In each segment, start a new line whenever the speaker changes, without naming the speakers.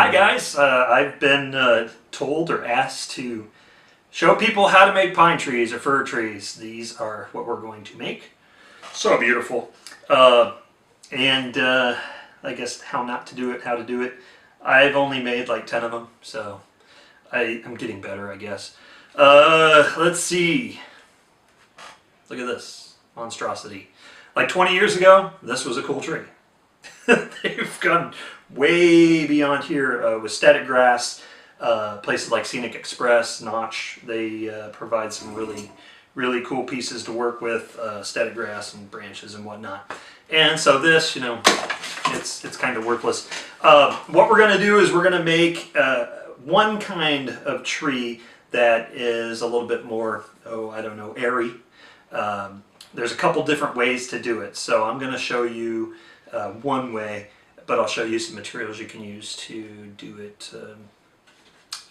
Hi guys, I've been told or asked to show people how to make pine trees or fir trees. These are what we're going to make. So beautiful. And I guess how not to do it, how to do it. I've only made like 10 of them, so I'm getting better, I guess. Let's see. Look at this monstrosity. Like 20 years ago, this was a cool tree. They've gone way beyond here with static grass. Places like Scenic Express, Notch, they provide some really cool pieces to work with, static grass and branches and whatnot. And so this, it's kind of worthless. What we're going to do is we're going to make one kind of tree that is a little bit more, I don't know, airy. There's a couple different ways to do it, so I'm going to show you one way, but I'll show you some materials you can use to do it.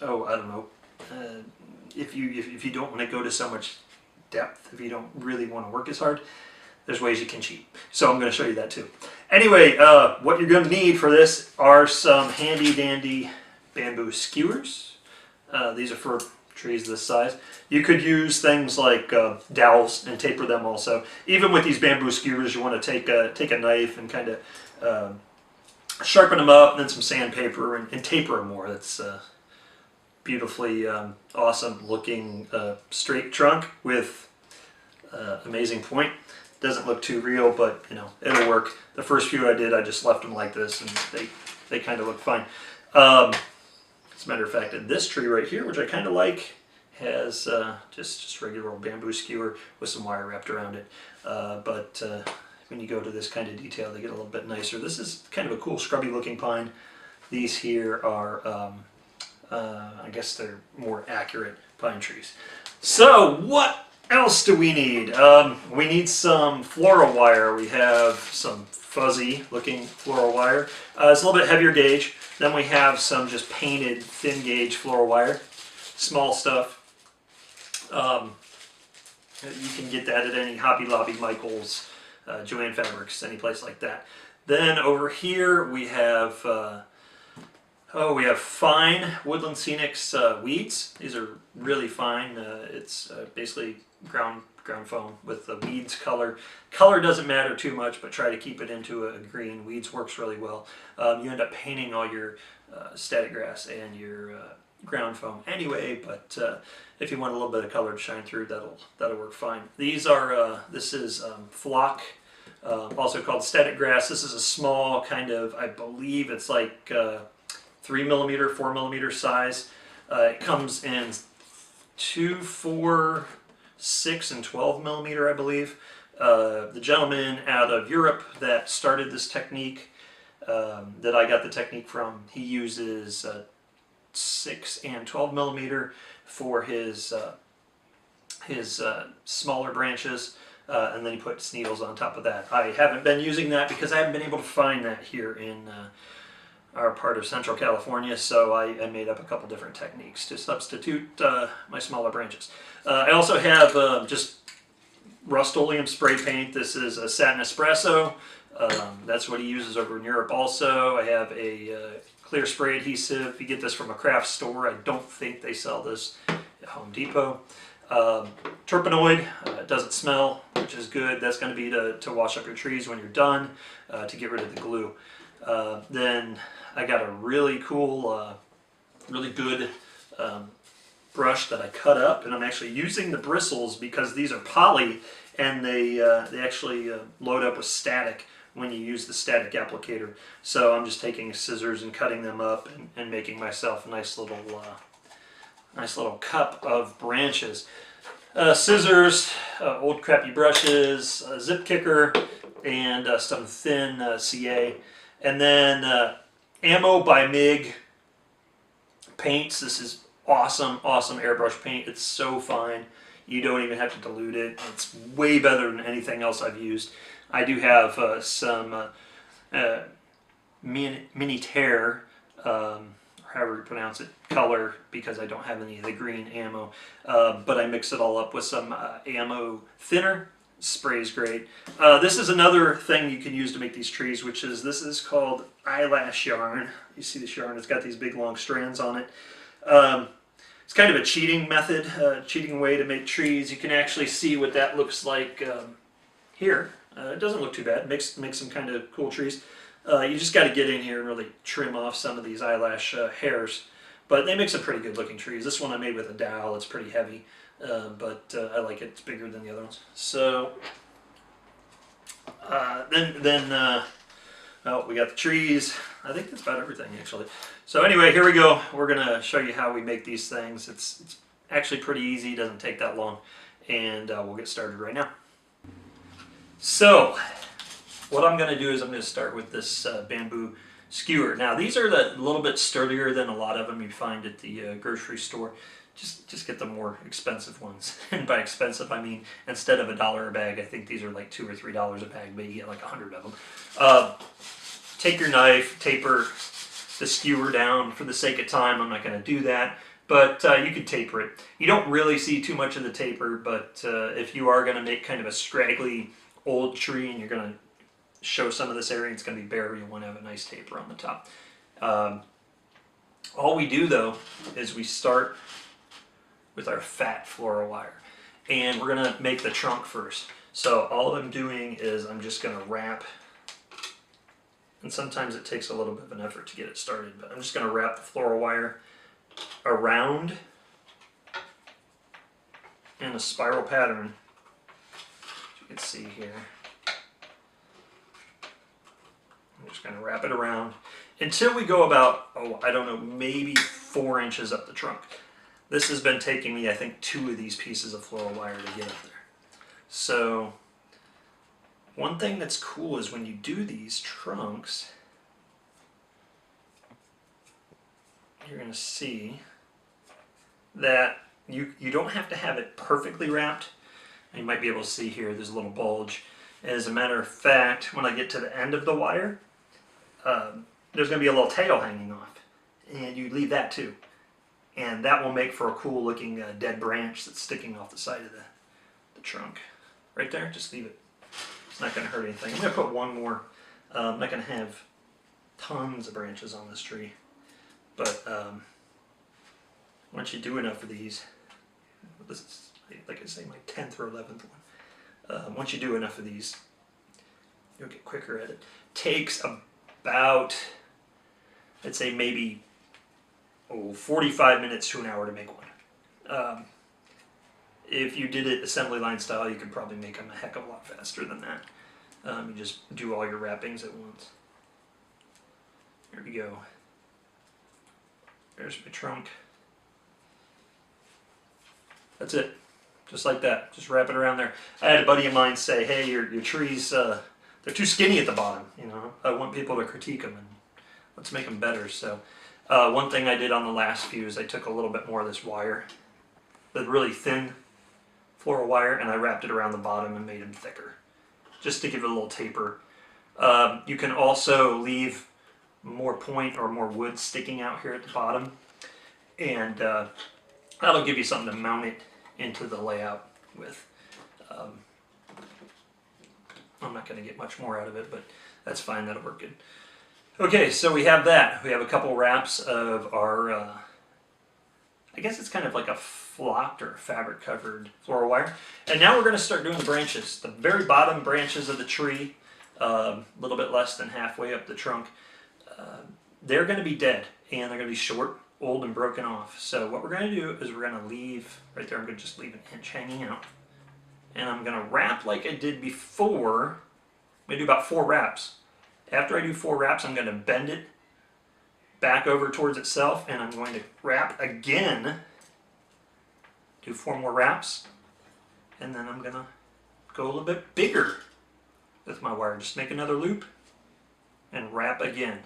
I don't know. If you don't want to go to so much depth, if you don't really want to work as hard, there's ways you can cheat. So I'm going to show you that too. Anyway, what you're going to need for this are some handy dandy bamboo skewers. These are for trees this size. You could use things like dowels and taper them also. Even with these bamboo skewers, you want to take a knife and kind of sharpen them up, and then some sandpaper and taper them more. That's beautifully awesome looking straight trunk with amazing point. Doesn't look too real, but it'll work. The first few I did, I just left them like this, and they kind of look fine. As a matter of fact, this tree right here, which I kind of like, has just regular old bamboo skewer with some wire wrapped around it. But when you go to this kind of detail, they get a little bit nicer. This is kind of a cool scrubby looking pine. These here are, I guess they're more accurate pine trees. So what else do we need? We need some floral wire. We have some fuzzy looking floral wire. It's a little bit heavier gauge. Then we have some just painted thin gauge floral wire. Small stuff. You can get that at any Hobby Lobby, Michael's, Joann Fabrics, any place like that. Then over here we have fine Woodland Scenics weeds. These are really fine. It's basically ground foam with the weeds color. Color doesn't matter too much, but try to keep it into a green. Weeds works really well. You end up painting all your static grass and your ground foam anyway, but if you want a little bit of color to shine through, that'll work fine. These are this is flock, also called static grass. This is a small kind of, I believe it's like 3mm, 4mm size. It comes in 2, 4, 6, and 12mm, I believe. The gentleman out of Europe that started this technique, that I got the technique from, he uses 6 and 12mm for his smaller branches, and then he puts needles on top of that. I haven't been using that because I haven't been able to find that here in our part of Central California, so I made up a couple different techniques to substitute my smaller branches. I also have just Rust-Oleum spray paint. This is a Satin Espresso. That's what he uses over in Europe also. I have a clear spray adhesive. You get this from a craft store. I don't think they sell this at Home Depot. Terpenoid, it doesn't smell, which is good. That's going to be to wash up your trees when you're done, to get rid of the glue. Then I got a really cool, really good brush that I cut up, and I'm actually using the bristles because these are poly, and they actually load up with static when you use the static applicator. So I'm just taking scissors and cutting them up and making myself a nice little cup of branches. Scissors, old crappy brushes, a zip kicker, and some thin CA. And then Ammo by MIG paints. This is awesome airbrush paint. It's so fine. You don't even have to dilute it. It's way better than anything else I've used. I do have some mini tear, however you pronounce it, color, because I don't have any of the green ammo. But I mix it all up with some ammo thinner, sprays great. This is another thing you can use to make these trees, which is, this is called eyelash yarn. You see this yarn, it's got these big long strands on it. It's kind of a cheating method, cheating way to make trees. You can actually see what that looks like here. It doesn't look too bad. Makes some kind of cool trees. You just got to get in here and really trim off some of these eyelash hairs. But they make some pretty good looking trees. This one I made with a dowel. It's pretty heavy, but I like it. It's bigger than the other ones. So oh, we got the trees. I think that's about everything actually. So anyway, here we go. We're gonna show you how we make these things. It's actually pretty easy. It doesn't take that long, and we'll get started right now. So what I'm gonna do is I'm gonna start with this bamboo skewer. Now these are a little bit sturdier than a lot of them you find at the grocery store. Just get the more expensive ones. And by expensive I mean, instead of $1 a bag, I think these are like $2 or $3 a bag, but you get like 100 of them. Take your knife, taper the skewer down. For the sake of time, I'm not going to do that, but you could taper it. You don't really see too much of the taper, but if you are going to make kind of a scraggly old tree and you're going to show some of this area, it's going to be bare, you'll want to have a nice taper on the top. All we do though is we start with our fat floral wire, and we're going to make the trunk first. So all I'm doing is I'm just going to wrap, and sometimes it takes a little bit of an effort to get it started, but I'm just going to wrap the floral wire around in a spiral pattern, as you can see here. I'm just going to wrap it around until we go about, oh, I don't know, maybe 4 inches up the trunk. This has been taking me, I think, 2 of these pieces of floral wire to get up there. So one thing that's cool is when you do these trunks, you're going to see that you don't have to have it perfectly wrapped. You might be able to see here, there's a little bulge. As a matter of fact, when I get to the end of the wire, there's going to be a little tail hanging off. And you leave that too. And that will make for a cool looking dead branch that's sticking off the side of the trunk. Right there, just leave it. It's not going to hurt anything. I'm going to put one more. I'm not going to have tons of branches on this tree, but once you do enough of these, this is, like I say, my 10th or 11th one. Once you do enough of these, you'll get quicker at it. Takes about, I'd say maybe 45 minutes to an hour to make one. If you did it assembly line style, you could probably make them a heck of a lot faster than that. You just do all your wrappings at once. Here we go. There's my trunk. That's it. Just like that. Just wrap it around there. I had a buddy of mine say, hey, your trees, they're too skinny at the bottom. You know, I want people to critique them, and let's make them better. So one thing I did on the last few is I took a little bit more of this wire, the really thin floral wire, and I wrapped it around the bottom and made them thicker, just to give it a little taper. You can also leave more point or more wood sticking out here at the bottom, and that'll give you something to mount it into the layout with. I'm not going to get much more out of it, but that's fine, that'll work good. Okay, so we have that. We have a couple wraps of our, I guess it's kind of like a flocked or fabric covered floral wire. And now we're going to start doing the branches. The very bottom branches of the tree, a little bit less than halfway up the trunk, they're going to be dead, and they're going to be short, old, and broken off. So what we're going to do is we're going to leave, right there, I'm going to just leave an inch hanging out. And I'm going to wrap like I did before. I'm going to do about 4 wraps. After I do 4 wraps, I'm going to bend it back over towards itself, and I'm going to wrap again, do 4 more wraps, and then I'm going to go a little bit bigger with my wire. Just make another loop and wrap again.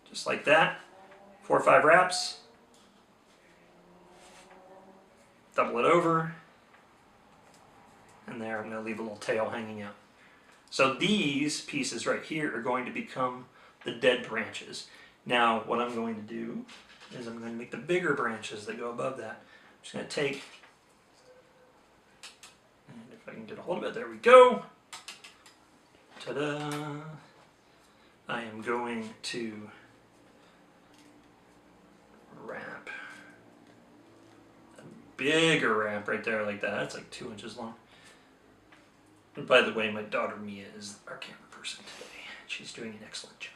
Just like that. 4 or 5 wraps. Double it over. And there, I'm going to leave a little tail hanging out. So these pieces right here are going to become the dead branches. Now what I'm going to do is I'm going to make the bigger branches that go above that. I'm just going to take, and if I can get a hold of it. There we go. Ta-da! I am going to wrap a bigger wrap right there like that. That's like 2 inches long. And by the way, my daughter Mia is our camera person today. She's doing an excellent job.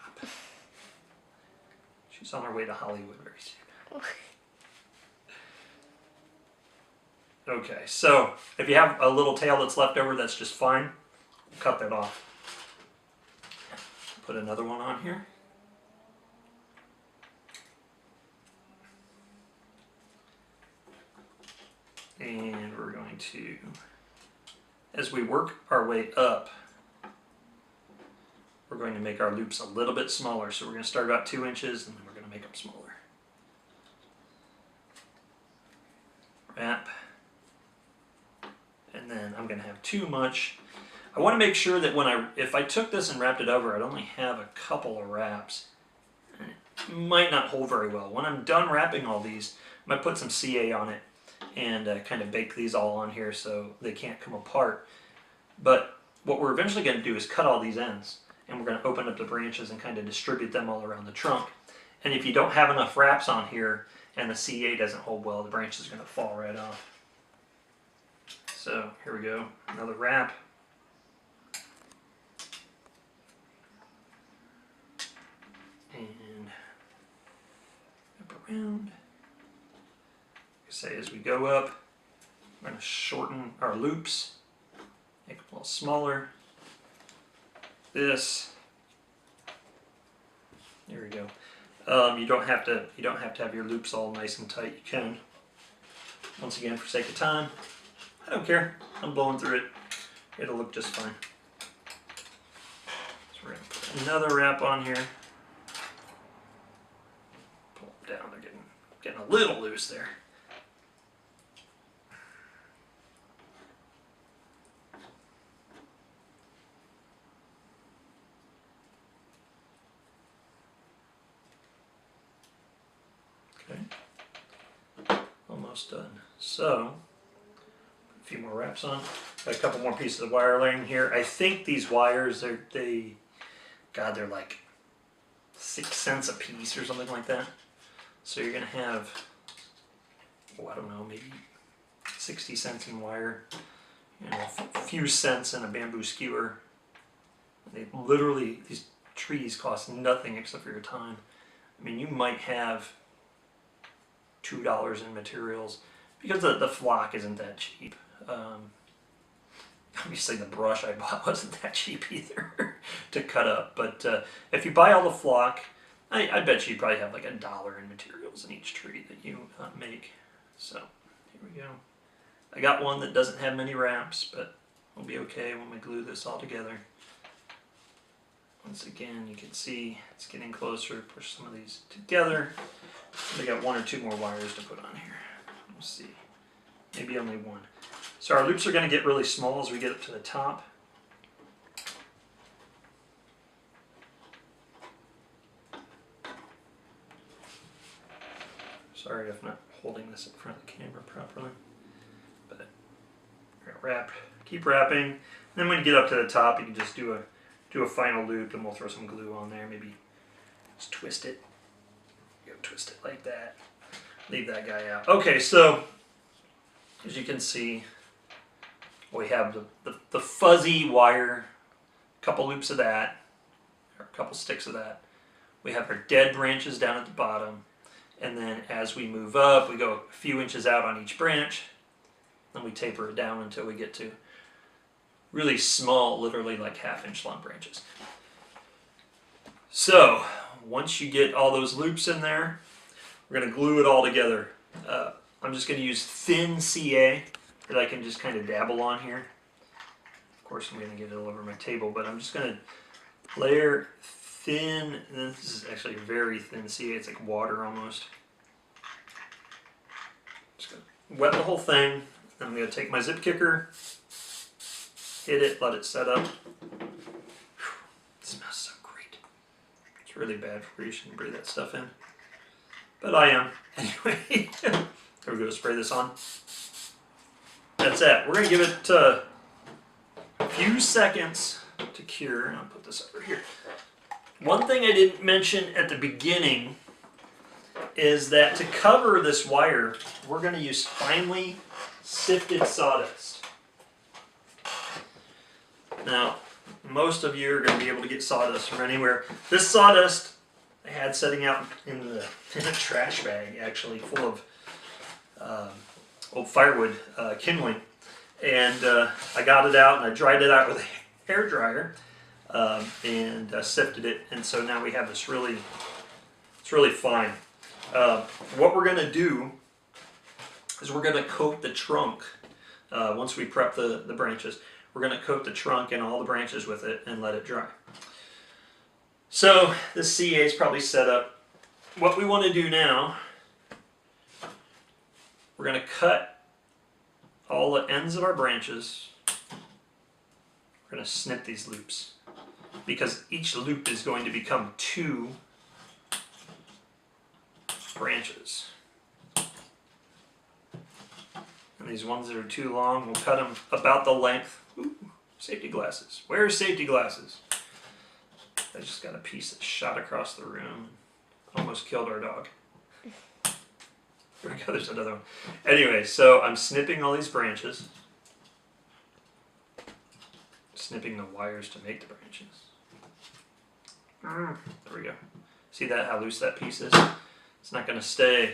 She's on her way to Hollywood very soon. Okay, so if you have a little tail that's left over, that's just fine. Cut that off. Put another one on here. And we're going to, as we work our way up, we're going to make our loops a little bit smaller. So we're going to start about 2 inches and then we're going to make them smaller. Wrap. And then I'm going to have too much. I want to make sure that if I took this and wrapped it over, I'd only have a couple of wraps. And it might not hold very well. When I'm done wrapping all these, I might put some CA on it and kind of bake these all on here so they can't come apart. But what we're eventually going to do is cut all these ends. And we're going to open up the branches and kind of distribute them all around the trunk. And if you don't have enough wraps on here and the CA doesn't hold well, the branch is going to fall right off. So here we go, another wrap. And up around. Like I say, as we go up, we're going to shorten our loops, make them a little smaller. This. There we go. You don't have to have your loops all nice and tight. You can. Once again, for sake of time, I don't care. I'm blowing through it. It'll look just fine. So we're going to put another wrap on here. Pull them down. They're getting a little loose there. Almost done. So, a few more wraps on. Got a couple more pieces of wire laying here. I think these wires, they're like 6 cents a piece or something like that. So you're gonna have, I don't know, maybe 60 cents in wire, a few cents in a bamboo skewer. They literally, these trees cost nothing except for your time. I mean, you might have $2 in materials because the flock isn't that cheap. Obviously the brush I bought wasn't that cheap either to cut up, but if you buy all the flock, I bet you probably have like $1 in materials in each tree that you make. So here we go. I got one that doesn't have many wraps, but we'll be okay when we glue this all together. Once again, you can see it's getting closer. Push some of these together. I got 1 or 2 more wires to put on here. We'll see. Maybe only 1. So our loops are going to get really small as we get up to the top. Sorry if I'm not holding this in front of the camera properly. But we're going to wrap, keep wrapping. And then when you get up to the top, you can just do a final loop, and we'll throw some glue on there. Maybe just twist it. Twist it like that. Leave that guy out. Okay, so as you can see, we have the fuzzy wire, a couple loops of that, or a couple sticks of that. We have our dead branches down at the bottom, and then as we move up, we go a few inches out on each branch, then we taper it down until we get to really small, literally like 1/2 inch long branches. So once you get all those loops in there, we're going to glue it all together. I'm just going to use thin CA that I can just kind of dabble on here. Of course, I'm going to get it all over my table, but I'm just going to layer thin, and this is actually very thin CA, it's like water almost. Just going to wet the whole thing. Then I'm going to take my zip kicker, hit it, let it set up. Whew, it smells so great. It's really bad for you, you shouldn't breathe that stuff in. But I am. Anyway, there we go, spray this on. That's it. We're going to give it few seconds to cure. I'll put this over here. One thing I didn't mention at the beginning is that to cover this wire, we're going to use finely sifted sawdust. Now, most of you are going to be able to get sawdust from anywhere. This sawdust I had setting out in a trash bag, actually, full of old firewood kindling. And I got it out and I dried it out with a hair dryer and sifted it. And so now we have this it's really fine. What we're going to do is we're going to coat the trunk once we prep the branches. We're going to coat the trunk and all the branches with it and let it dry. So this CA is probably set up. What we want to do now, we're going to cut all the ends of our branches. We're going to snip these loops because each loop is going to become 2 branches. And these ones that are too long, we'll cut them about the length. Ooh, safety glasses. Where are safety glasses? I just got a piece that shot across the room and almost killed our dog. There we go, there's another one. Anyway, so I'm snipping all these branches. Snipping the wires to make the branches. There we go. See that, how loose that piece is? It's not going to stay.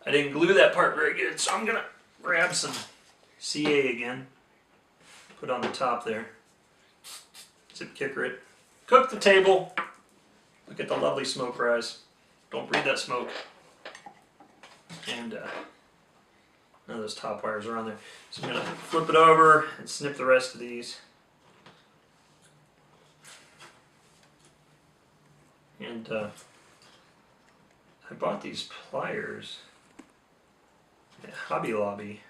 I didn't glue that part very good, so I'm going to grab some CA again. Put on the top there. Zip kicker it. Cook the table. Look at the lovely smoke rise. Don't breathe that smoke. And none of those top wires are on there. So I'm going to flip it over and snip the rest of these. And I bought these pliers at Hobby Lobby.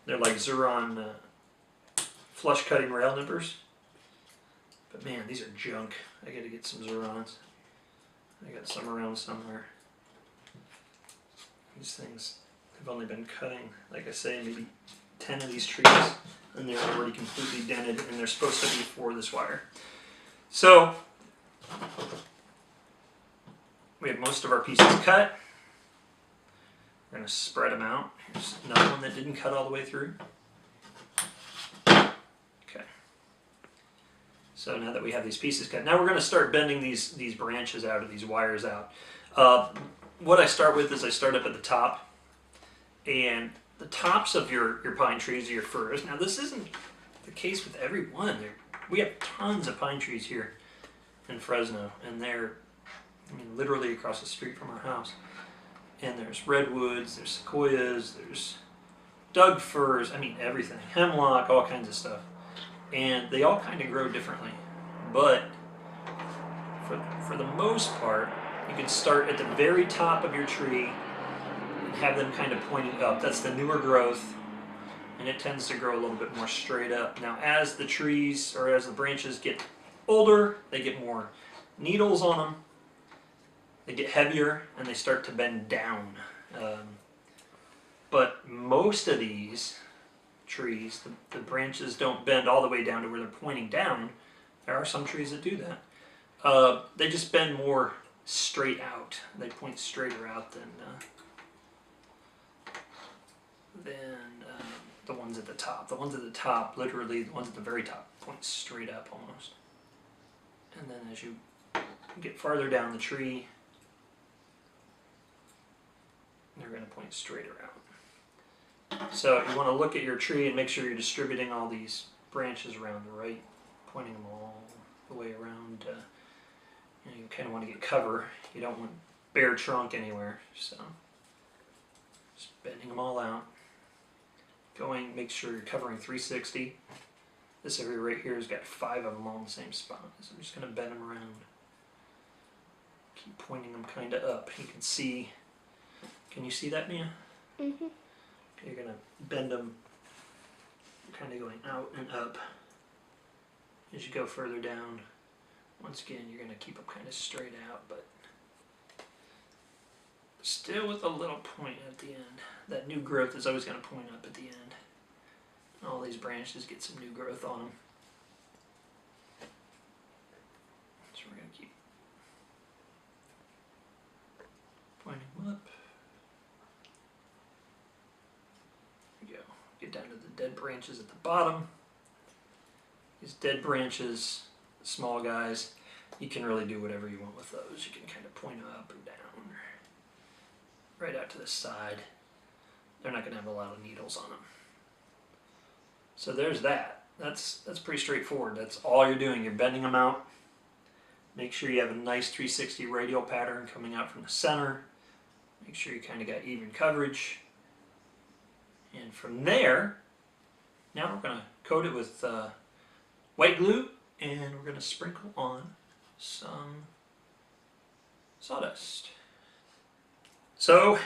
They're like Xuron flush cutting rail nippers. But man, these are junk. I gotta get some Xurons. I got some around somewhere. These things have only been cutting, like I say, maybe 10 of these trees, and they're already completely dented, and they're supposed to be for this wire. So we have most of our pieces cut. We're going to spread them out. Here's another one that didn't cut all the way through. Okay. So now that we have these pieces cut, now we're going to start bending these branches out, or these wires out. What I start with is I start up at the top, and the tops of your pine trees or your firs. Now this isn't the case with every one. We have tons of pine trees here in Fresno, and they're, I mean, literally across the street from our house. And there's redwoods, there's sequoias, there's Doug firs, I mean everything, hemlock, all kinds of stuff. And they all kind of grow differently. But for the most part, you can start at the very top of your tree and have them kind of pointing up. That's the newer growth, and it tends to grow a little bit more straight up. Now as the trees, or as the branches get older, they get more needles on them. They get heavier and they start to bend down. But most of these trees, the branches don't bend all the way down to where they're pointing down. There are some trees that do that. They just bend more straight out. They point straighter out than the ones at the top. The ones at the top, literally the ones at the very top, point straight up almost. And then as you get farther down the tree, they're going to point straighter out. So you want to look at your tree and make sure you're distributing all these branches around the right, pointing them all the way around. You kind of want to get cover. You don't want bare trunk anywhere. So just bending them all out. Make sure you're covering 360. This area right here has got 5 of them all in the same spot. So I'm just going to bend them around. Keep pointing them kind of up. You can see. Can you see that, Mia? Mm-hmm. Okay, you're going to bend them kind of going out and up. As you go further down, once again, you're going to keep them kind of straight out, but still with a little point at the end. That new growth is always going to point up at the end. All these branches get some new growth on them. So we're going to keep pointing them up. There we go. Get down to the dead branches at the bottom. These dead branches, the small guys, you can really do whatever you want with those. You can kind of point them up or down, right out to the side. They're not going to have a lot of needles on them. So there's that. That's pretty straightforward. That's all you're doing. You're bending them out. Make sure you have a nice 360 radial pattern coming out from the center. Make sure you kind of got even coverage. And from there, now we're going to coat it with white glue, and we're going to sprinkle on some sawdust. So,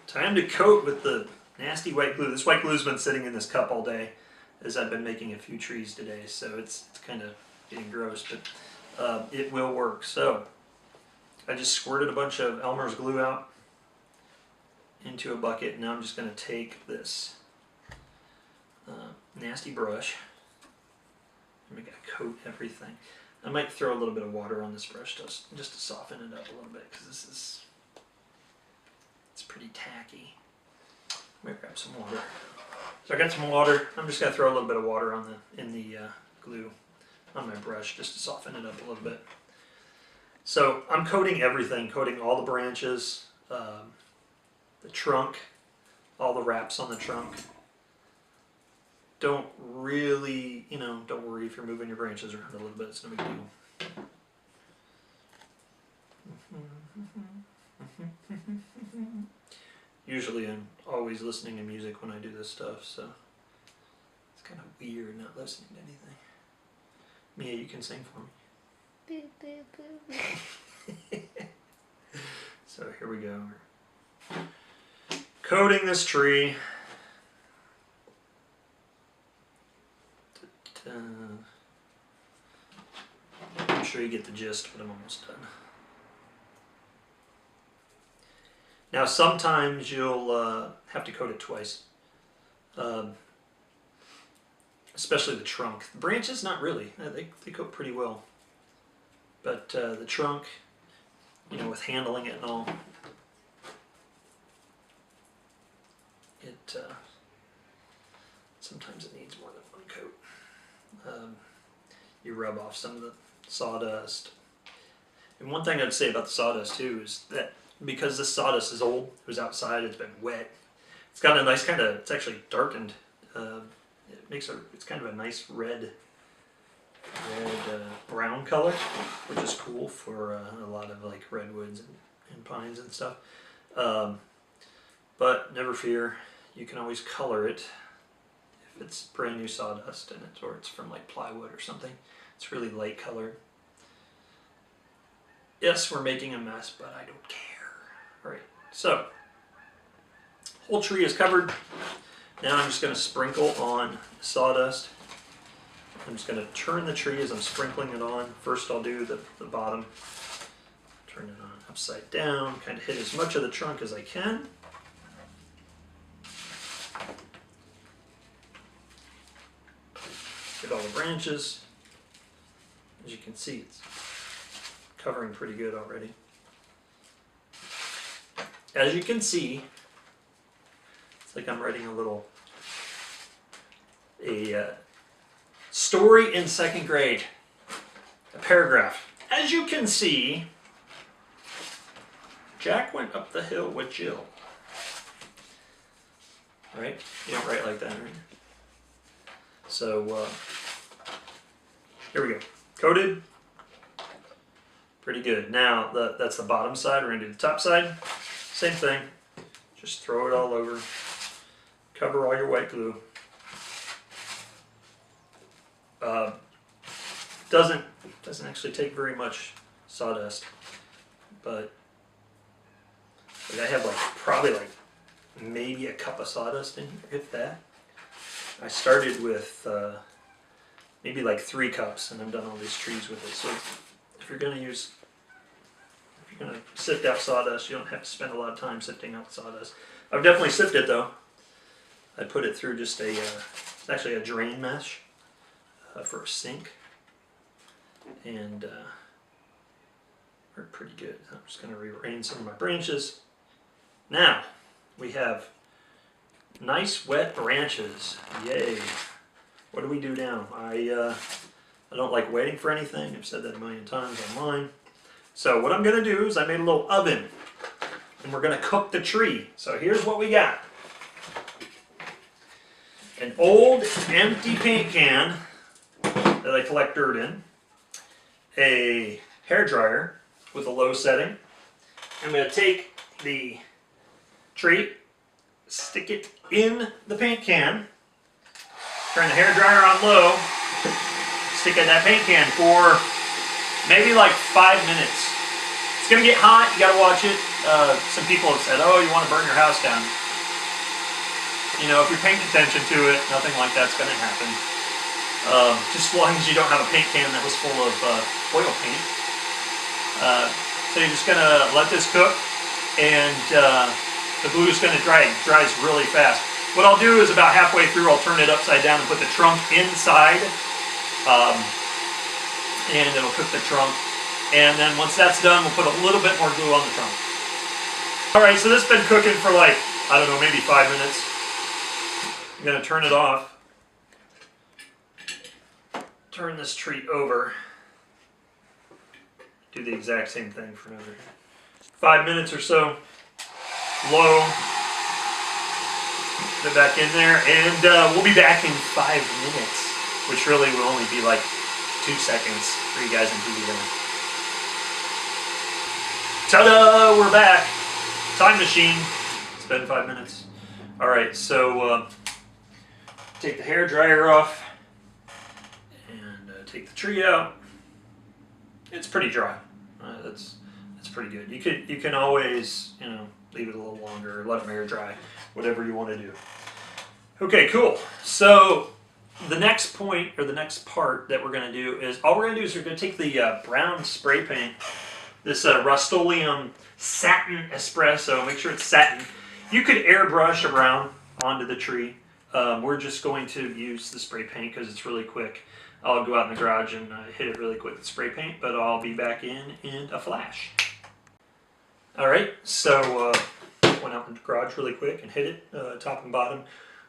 time to coat with the nasty white glue. This white glue's been sitting in this cup all day as I've been making a few trees today, so it's kind of getting gross, but it will work. So, I just squirted a bunch of Elmer's glue out into a bucket, and now I'm just going to take this nasty brush. I'm going to coat everything. I might throw a little bit of water on this brush just to soften it up a little bit, because it's pretty tacky. I'm going to grab some water. So I got some water. I'm just going to throw a little bit of water on in the glue on my brush just to soften it up a little bit. So I'm coating everything, coating all the branches, the trunk, all the wraps on the trunk. Don't really, don't worry if you're moving your branches around a little bit, it's no big deal. Usually I'm always listening to music when I do this stuff, so it's kind of weird not listening to anything. Mia, you can sing for me.
Boo, boo, boo.
So here we go. Coating this tree. I'm sure you get the gist, but I'm almost done. Now sometimes you'll have to coat it twice, especially the trunk. The branches, not really. They coat pretty well, but the trunk, with handling it and all, sometimes it needs more than one coat. You rub off some of the sawdust. And one thing I'd say about the sawdust too is that because this sawdust is old, it was outside, it's been wet, it's got a nice it's actually darkened. It's kind of a nice red brown color, which is cool for a lot of like redwoods and pines and stuff. But never fear, you can always color it if it's brand new sawdust in it, or it's from like plywood or something. It's really light colored. Yes, we're making a mess, but I don't care. Alright, so whole tree is covered. Now I'm just going to sprinkle on sawdust. I'm just going to turn the tree as I'm sprinkling it on. First I'll do the bottom. Turn it on upside down, kind of hit as much of the trunk as I can. Get all the branches. As you can see, it's covering pretty good already. As you can see, it's like I'm writing a story in second grade, a paragraph. As you can see, Jack went up the hill with Jill. Right? You don't write like that, right? So, here we go. Coated. Pretty good. Now, that's the bottom side. We're going to do the top side. Same thing. Just throw it all over. Cover all your white glue. Doesn't actually take very much sawdust, but I have probably maybe a cup of sawdust in here, if that. I started with maybe 3 cups, and I've done all these trees with it. So if you're going to sift out sawdust, you don't have to spend a lot of time sifting out sawdust. I've definitely sifted though. I put it through just it's actually a drain mesh for a sink, and worked pretty good. I'm just going to rearrange some of my branches. Now we have nice wet branches. Yay! What do we do now? I don't like waiting for anything. I've said that a million times online. So what I'm going to do is I made a little oven, and we're going to cook the tree. So here's what we got. An old empty paint can that I collect dirt in, a hair dryer with a low setting. I'm going to take the tree, stick it in the paint can, turn the hair dryer on low, stick it in that paint can for maybe like 5 minutes. It's going to get hot, you got to watch it. Some people have said, oh, you want to burn your house down. You know, if you're paying attention to it, nothing like that's going to happen. Just as long as you don't have a paint can that was full of oil paint. So you're just going to let this cook, and the glue is going to dry. It dries really fast. What I'll do is about halfway through, I'll turn it upside down and put the trunk inside, and it'll cook the trunk. And then once that's done, we'll put a little bit more glue on the trunk. Alright, so this has been cooking for like, I don't know, maybe 5 minutes. I'm going to turn it off. Turn this tree over. Do the exact same thing for another 5 minutes or so. Low. Put it back in there, and we'll be back in 5 minutes, which really will only be like 2 seconds for you guys in TV land. Ta-da! We're back. Time machine. It's been 5 minutes. All right, so take the hair dryer off and take the tree out. It's pretty dry. That's pretty good. You can always, you know, leave it a little longer, or let it air dry, whatever you want to do. Okay, cool. So the next point, or the next part that we're going to do is, all we're going to do is we're going to take the brown spray paint, this Rust-Oleum Satin Espresso. Make sure it's satin. You could airbrush a brown onto the tree. We're just going to use the spray paint because it's really quick. I'll go out in the garage and hit it really quick with spray paint, but I'll be back in a flash. Alright, so went out in the garage really quick and hit it top and bottom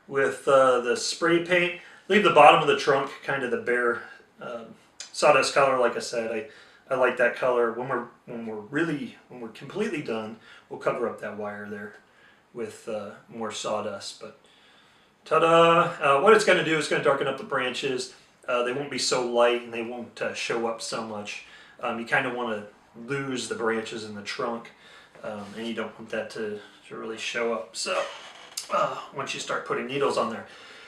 with the spray paint. Leave the bottom of the trunk kind of the bare sawdust color. Like I said, I like that color. When we're completely done, we'll cover up that wire there with more sawdust. But ta-da! What it's going to do is going to darken up the branches. They won't be so light, and they won't show up so much. You kind of want to lose the branches in the trunk, and you don't want that to really show up. So once you start putting needles on there.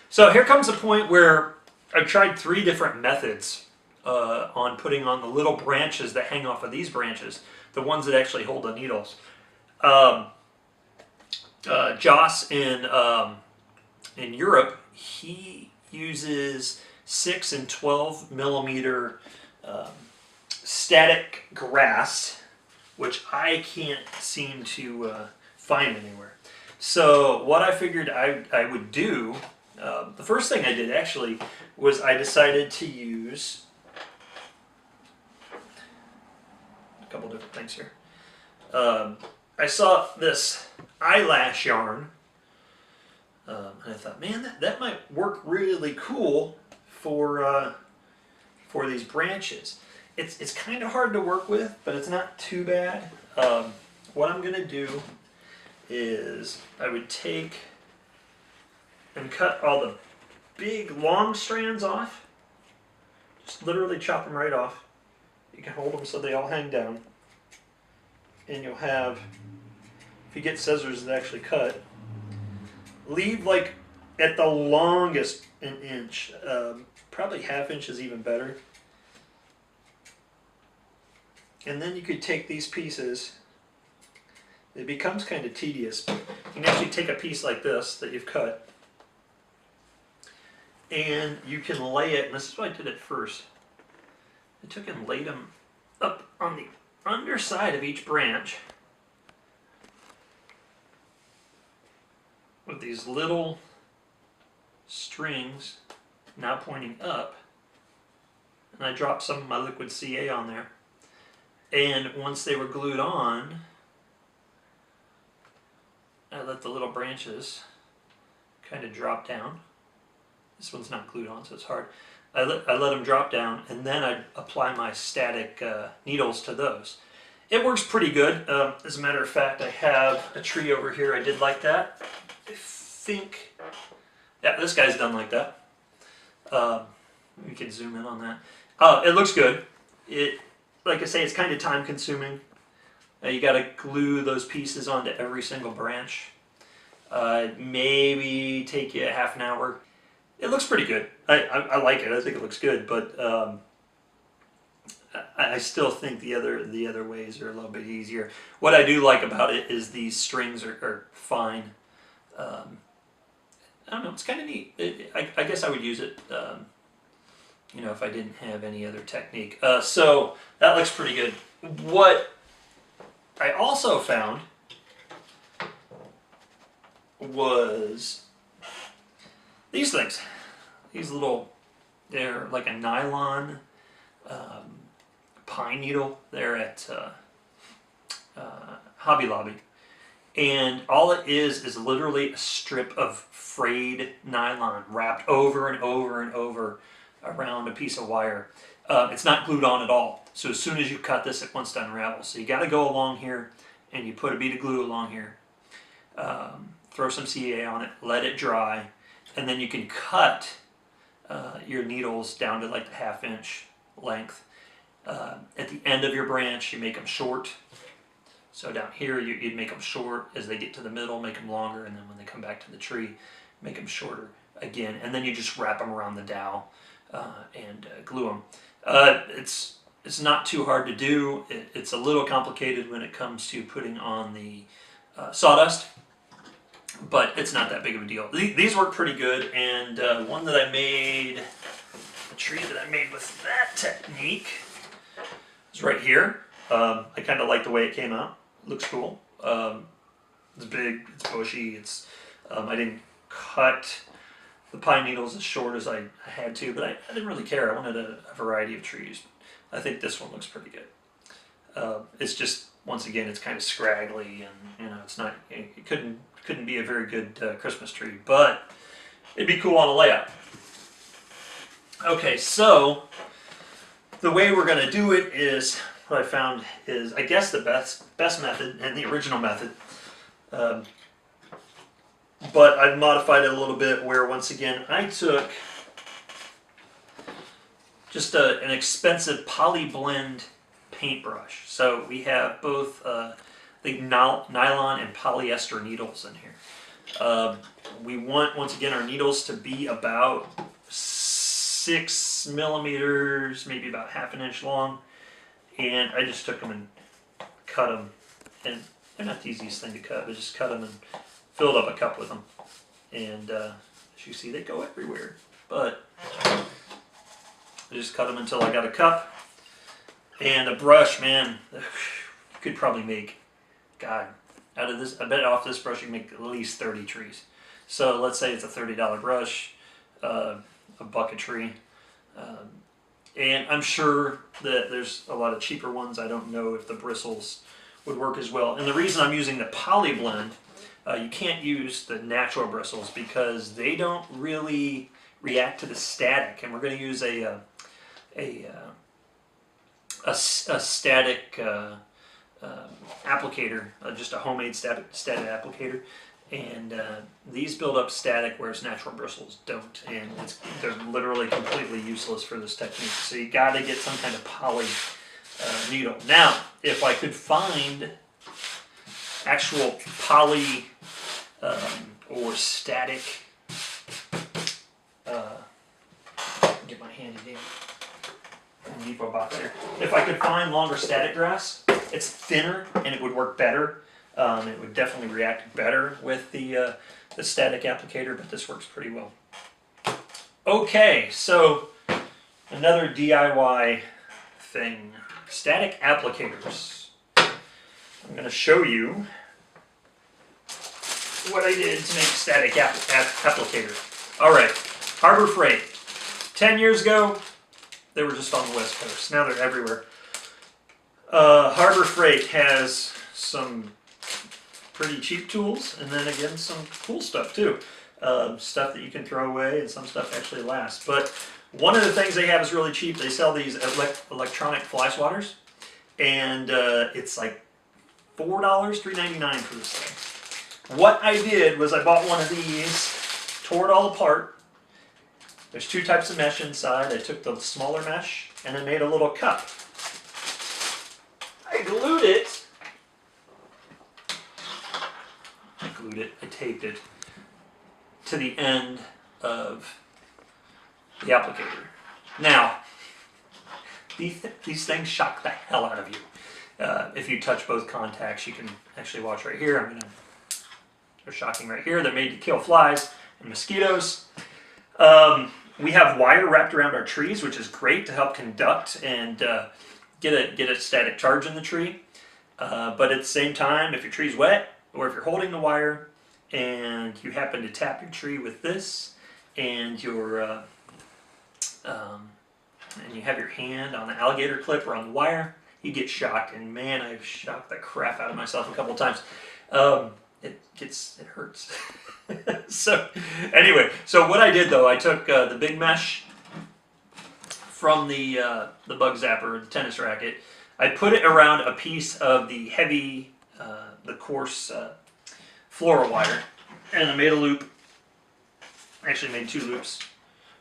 So here comes a point where I've tried 3 different methods on putting on the little branches that hang off of these branches, the ones that actually hold the needles. Joss in Europe, he uses 6 and 12 millimeter static grass, which I can't seem to find anywhere. So what I figured I would do, the first thing I did actually was I decided to use a couple different things here. I saw this eyelash yarn, and I thought, man, that might work really cool for these branches. It's kind of hard to work with, but it's not too bad. What I'm gonna do is I would take and cut all the big long strands off. Just literally chop them right off. You can hold them so they all hang down, and you'll have, if you get scissors that actually cut, leave like at the longest an inch, probably half inch is even better. And then you could take these pieces. It becomes kind of tedious, but you can actually take a piece like this that you've cut, and you can lay it, and this is why I did it first. I took and laid them up on the underside of each branch with these little strings now pointing up, and I dropped some of my liquid CA on there, and once they were glued on, I let the little branches kind of drop down. This one's not glued on, so it's hard. I let them drop down, and then I apply my static needles to those. It works pretty good. As a matter of fact, I have a tree over here I did like that. I think, yeah, this guy's done like that. We can zoom in on that. It looks good. Like I say, it's kind of time consuming. You got to glue those pieces onto every single branch. Maybe take you a half an hour. It looks pretty good. I like it. I think it looks good, but I still think the other ways are a little bit easier. What I do like about it is these strings are fine. I don't know. It's kind of neat. I guess I would use it. You know, if I didn't have any other technique. So that looks pretty good. What I also found was these things. These little, they're like a nylon pine needle. They're at Hobby Lobby. And all it is literally a strip of frayed nylon wrapped over and over and over around a piece of wire. It's not glued on at all. So as soon as you cut this, it wants to unravel. So you got to go along here and you put a bead of glue along here. Throw some CA on it, let it dry, and then you can cut your needles down to like the 1/2 inch length. At the end of your branch, you make them short. So down here, you'd make them short. As they get to the middle, make them longer, and then when they come back to the tree, make them shorter again. And then you just wrap them around the dowel and glue them. It's not too hard to do. It's a little complicated when it comes to putting on the sawdust, but it's not that big of a deal. These work pretty good, and one that I made, a tree that I made with that technique, is right here. I kind of like the way it came out. It looks cool. It's big, it's bushy, I didn't cut the pine needles as short as I had to, but I didn't really care. I wanted a variety of trees. I think this one looks pretty good. It's just, once again, it's kind of scraggly, and you know, it's not. It couldn't be a very good Christmas tree, but it'd be cool on a layout. Okay, so the way we're going to do it is, what I found is, I guess, the best method and the original method. But I've modified it a little bit, where once again I took just an expensive poly blend paintbrush. So we have both the nylon and polyester needles in here. We want, once again, our needles to be about 6 millimeters, maybe about 1/2 inch long. And I just took them and cut them, and they're not the easiest thing to cut. I just cut them and filled up a cup with them. And as you see, they go everywhere. But I just cut them until I got a cup. And a brush, man, you could probably make, God, out of this, I bet off this brush you can make at least 30 trees. So let's say it's a $30 brush, a buck a tree. And I'm sure that there's a lot of cheaper ones. I don't know if the bristles would work as well. And the reason I'm using the poly blend, you can't use the natural bristles because they don't really react to the static. And we're going to use a static applicator, just a homemade static applicator. And these build up static, whereas natural bristles don't, and they're literally completely useless for this technique. So you got to get some kind of poly needle. Now, if I could find actual poly or static, get my handy dandy Depot box here. If I could find longer static grass, it's thinner and it would work better. It would definitely react better with the static applicator, but this works pretty well. Okay, so another DIY thing, static applicators. I'm going to show you what I did to make a static applicator. All right, Harbor Freight. 10 years ago, they were just on the West Coast. Now they're everywhere. Harbor Freight has some pretty cheap tools, and then again some cool stuff too. Stuff that you can throw away, and some stuff actually lasts. But one of the things they have is really cheap. They sell these electronic fly swatters, and it's like $4, $3.99 for this thing. What I did was I bought one of these, tore it all apart. There's two types of mesh inside. I took the smaller mesh and I made a little cup. I glued it. I taped it to the end of the applicator. Now, these things shock the hell out of you. If you touch both contacts, you can actually watch right here. They're shocking right here. They're made to kill flies and mosquitoes. We have wire wrapped around our trees, which is great to help conduct and get a static charge in the tree. But at the same time, if your tree's wet, or if you're holding the wire and you happen to tap your tree with this, and you're and you have your hand on the alligator clip or on the wire, you get shocked. And man, I've shocked the crap out of myself a couple of times. It hurts. So anyway, so what I did though, I took the big mesh from the bug zapper, the tennis racket. I put it around a piece of the heavy, the coarse floral wire, and I made a loop. I actually made 2 loops,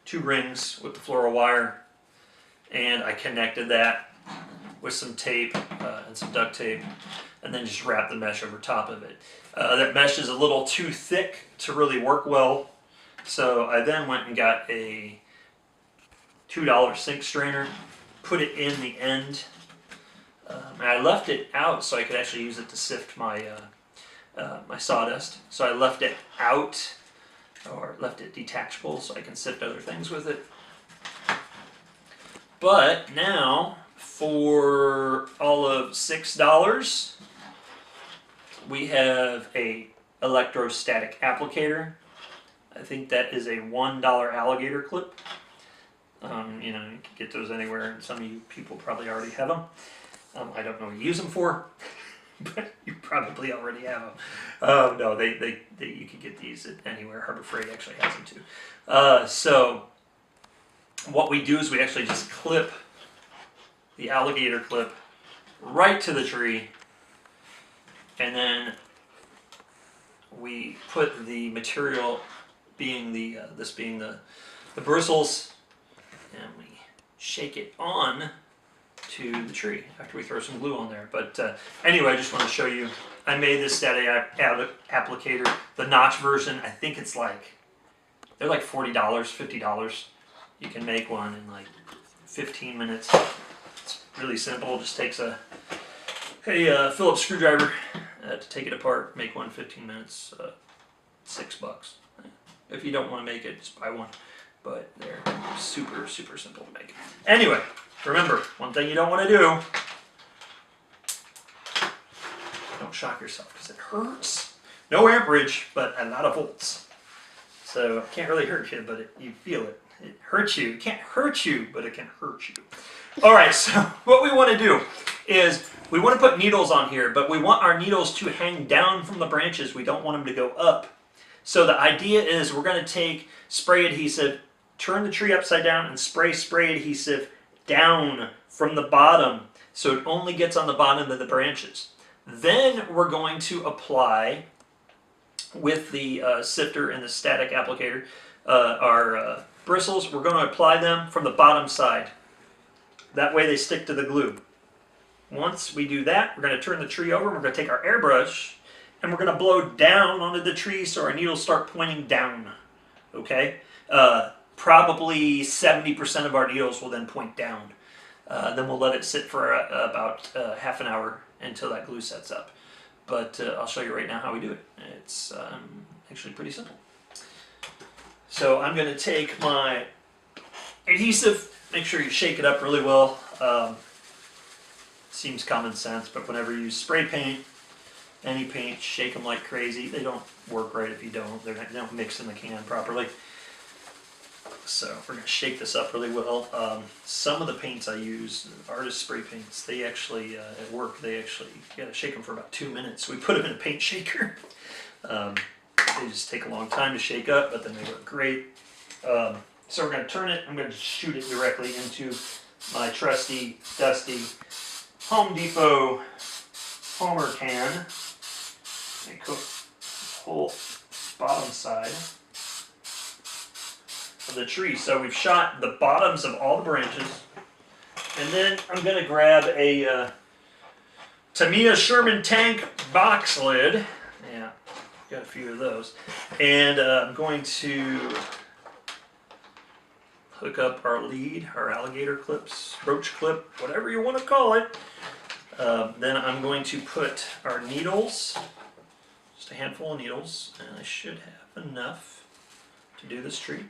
2 rings with the floral wire, and I connected that with some tape and some duct tape, and then just wrapped the mesh over top of it. That mesh is a little too thick to really work well, so I then went and got a $2 sink strainer, put it in the end, and I left it out so I could actually use it to sift my my sawdust. So I left it out, or left it detachable, so I can sift other things with it. But now, for all of $6, we have a electrostatic applicator. I think that is a $1 alligator clip. You know, you can get those anywhere, and some of you people probably already have them. I don't know what you use them for, but you probably already have them. No, you can get these anywhere. Harbor Freight actually has them too. So what we do is we actually just clip the alligator clip right to the tree, and then we put the material, being the this being the bristles, and we shake it on to the tree after we throw some glue on there. But anyway, I just want to show you, I made this static applicator, the notch version. I think it's like, they're like $40, $50. You can make one in like 15 minutes. It's really simple. It just takes a Phillips screwdriver to take it apart, make one 15 minutes, $6. If you don't want to make it, just buy one. But they're super, super simple to make. Anyway, remember, one thing you don't want to do, don't shock yourself, because it hurts. No amperage, but a lot of volts. So it can't really hurt you, but you feel it. It hurts you. It can't hurt you, but it can hurt you. All right, so what we want to do is we want to put needles on here, but we want our needles to hang down from the branches. We don't want them to go up. So the idea is we're going to take spray adhesive, turn the tree upside down, and spray adhesive down from the bottom, so it only gets on the bottom of the branches. Then we're going to apply, with the sifter and the static applicator, our bristles. We're going to apply them from the bottom side. That way they stick to the glue. Once we do that, we're going to turn the tree over, and we're going to take our airbrush, and we're going to blow down onto the tree so our needles start pointing down. Okay? Probably 70% of our needles will then point down. Then we'll let it sit for about half an hour until that glue sets up. But I'll show you right now how we do it. It's actually pretty simple. So I'm going to take my adhesive, make sure you shake it up really well. Seems common sense, but whenever you use spray paint, any paint, shake them like crazy. They don't work right if you don't. They don't mix in the can properly. So we're going to shake this up really well. Some of the paints I use, artist spray paints, they actually, at work, you got to shake them for about 2 minutes. We put them in a paint shaker. They just take a long time to shake up, but then they work great. So we're going to turn it, I'm going to shoot it directly into my trusty, dusty Home Depot Homer can. I cook the whole bottom side of the tree. So we've shot the bottoms of all the branches. And then I'm going to grab a Tamiya Sherman tank box lid. Yeah, got a few of those. And I'm going to hook up our lead, our alligator clips, roach clip, whatever you want to call it. Then I'm going to put our needles, just a handful of needles, and I should have enough to do this tree.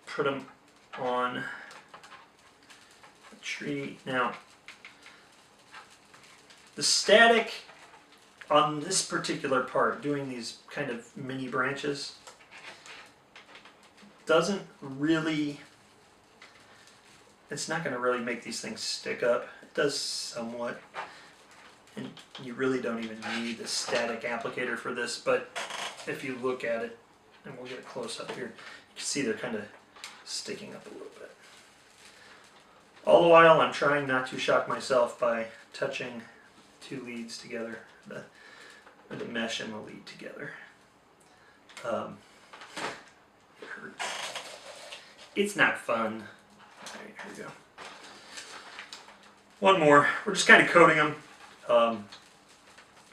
Put them on the tree. Now, the static on this particular part, doing these kind of mini branches, doesn't really, it's not going to really make these things stick up. It does somewhat, and you really don't even need the static applicator for this, but if you look at it, and we'll get a close up here, you can see they're kind of sticking up a little bit. All the while I'm trying not to shock myself by touching two leads together, the mesh and the lead together. It hurts. It's not fun. All right, here we go. One more. We're just kind of coating them.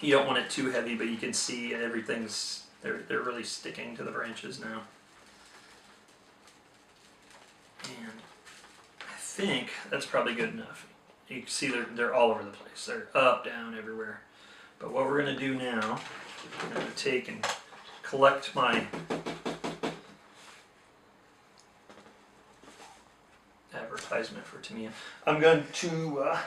You don't want it too heavy, but you can see everything's, they're really sticking to the branches now. And I think that's probably good enough. You can see they're all over the place. They're up, down, everywhere. But what we're going to do now, I'm going to take and collect my advertisement for Tamiya. I'm going to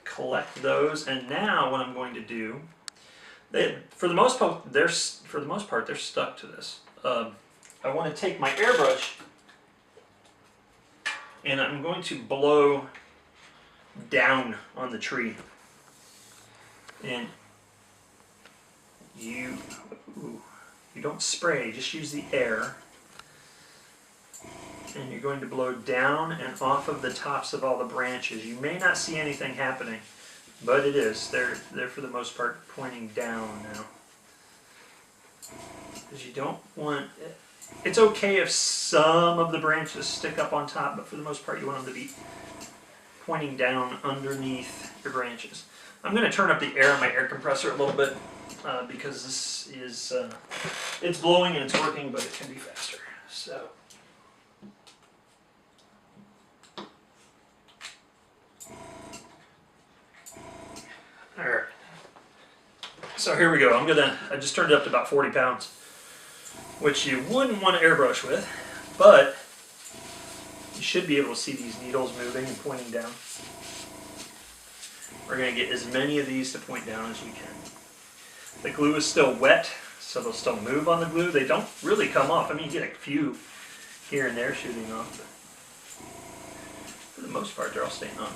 collect those, and now what I'm going to do, for the most part they're stuck to this. I want to take my airbrush and I'm going to blow down on the tree, and you don't spray, just use the air. And you're going to blow down and off of the tops of all the branches. You may not see anything happening, but it is. They're for the most part pointing down now. Because you don't want... It's okay if some of the branches stick up on top, but for the most part you want them to be pointing down underneath your branches. I'm going to turn up the air on my air compressor a little bit because this is... it's blowing and it's working, but it can be faster. So... Alright, so here we go. I just turned it up to about 40 pounds, which you wouldn't want to airbrush with, but you should be able to see these needles moving and pointing down. We're going to get as many of these to point down as we can. The glue is still wet, so they'll still move on the glue. They don't really come off. I mean, you get a few here and there shooting off, but for the most part, they're all staying on.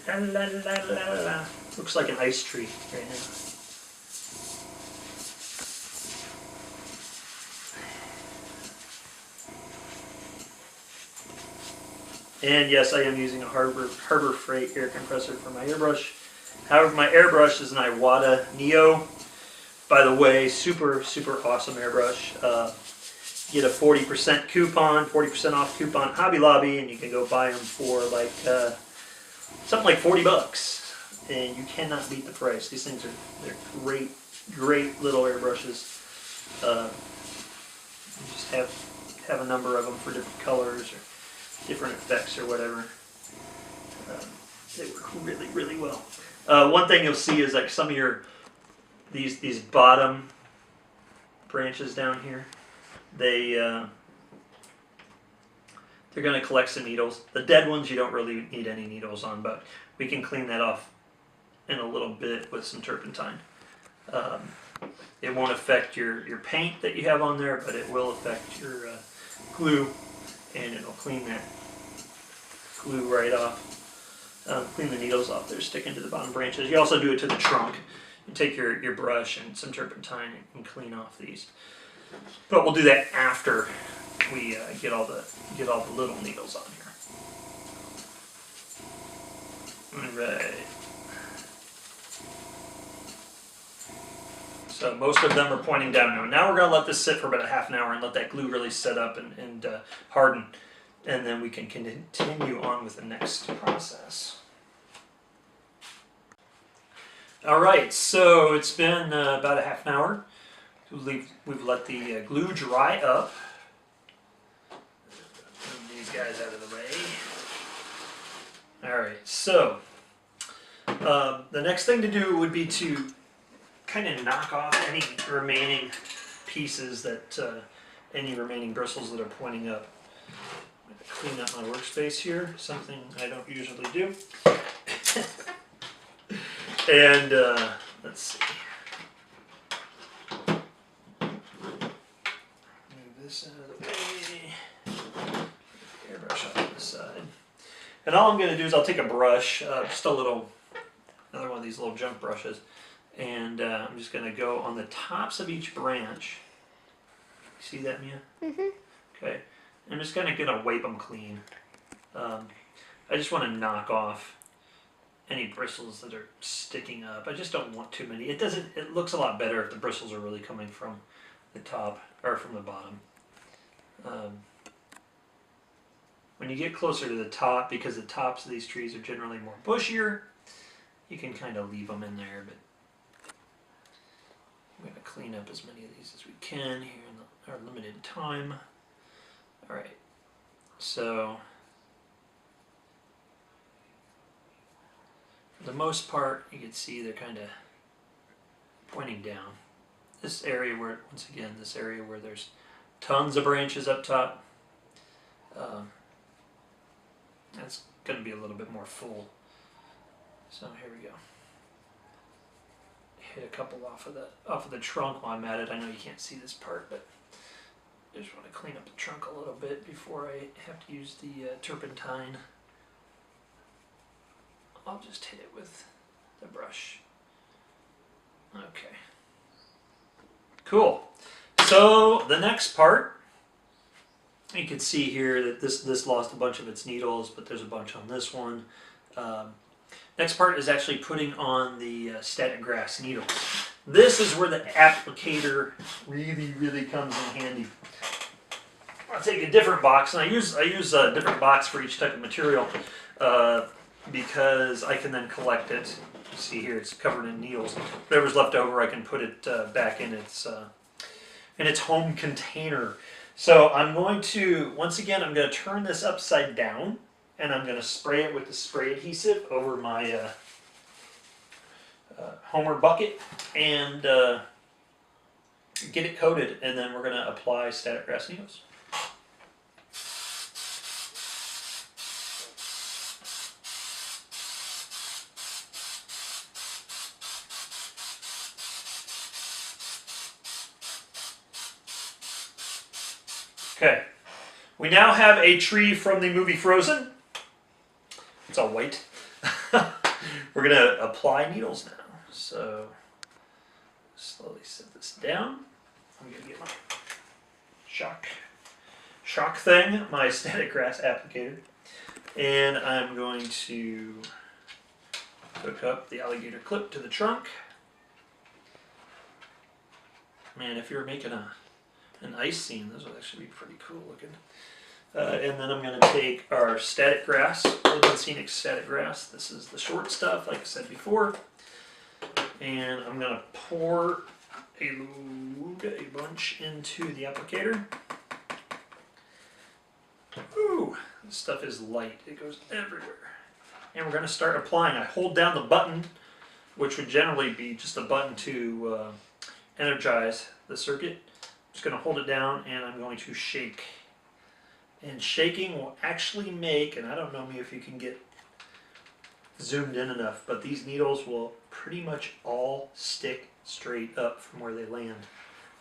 La, la, la, la, la. Looks like an ice tree right now. And yes, I am using a Harbor Freight air compressor for my airbrush. However, my airbrush is an Iwata Neo. By the way, super, super awesome airbrush. Get a 40% coupon, 40% off coupon at Hobby Lobby, and you can go buy them for like... something like 40 bucks, and you cannot beat the price. These things they're great, great little airbrushes. You just have a number of them for different colors or different effects or whatever. They work really, really well. One thing you'll see is like some of these bottom branches down here. They're going to collect some needles. The dead ones you don't really need any needles on, but we can clean that off in a little bit with some turpentine. It won't affect your paint that you have on there, but it will affect your glue, and it'll clean that glue right off. Clean the needles off that are sticking to the bottom branches. You also do it to the trunk. You take your brush and some turpentine and clean off these. But we'll do that after we get all the little needles on here. Alright. So most of them are pointing down now. Now we're going to let this sit for about a half an hour and let that glue really set up and harden. And then we can continue on with the next process. Alright, so it's been about a half an hour. We've let the glue dry up. Move these guys out of the way. Alright, so the next thing to do would be to kind of knock off any remaining pieces that, any remaining bristles that are pointing up. I'm going to clean up my workspace here, something I don't usually do. And let's see. Move this out of the way. Airbrush off to the side. And all I'm going to do is I'll take a brush, just another one of these little junk brushes, and I'm just going to go on the tops of each branch. See that, Mia? Mm-hmm. Okay. I'm just kind of going to wipe them clean. I just want to knock off any bristles that are sticking up. I just don't want too many. It looks a lot better if the bristles are really coming from the top or from the bottom. When you get closer to the top, because the tops of these trees are generally more bushier, you can kind of leave them in there, but I'm going to clean up as many of these as we can here in our limited time. Alright, so for the most part, you can see they're kind of pointing down. This area where, once again, this area where there's tons of branches up top, that's going to be a little bit more full. So here we go. Hit a couple off of the trunk while I'm at it. I know you can't see this part, but I just want to clean up the trunk a little bit before I have to use the turpentine. I'll just hit it with the brush. Okay. Cool. So the next part, you can see here that this lost a bunch of its needles, but there's a bunch on this one. Next part is actually putting on the static grass needles. This is where the applicator really comes in handy. I'll take a different box, and I use a different box for each type of material because I can then collect it. You see here it's covered in needles. Whatever's left over, I can put it back in its home container. So I'm going to, once again, I'm going to turn this upside down, and I'm going to spray it with the spray adhesive over my Homer bucket and get it coated, and then we're going to apply static grass needles. Okay, we now have a tree from the movie Frozen. It's all white. We're going to apply needles now. So, slowly set this down. I'm going to get my shock thing, my static grass applicator. And I'm going to hook up the alligator clip to the trunk. Man, if you're making an ice scene, this would actually be pretty cool looking. And then I'm going to take our static grass, Woodland Scenic static grass. This is the short stuff, like I said before. And I'm going to pour a bunch into the applicator. Ooh, this stuff is light. It goes everywhere. And we're going to start applying. I hold down the button, which would generally be just a button to energize the circuit. Just going to hold it down, and I'm going to shake. And shaking will actually make, and I don't know if you can get zoomed in enough, but these needles will pretty much all stick straight up from where they land.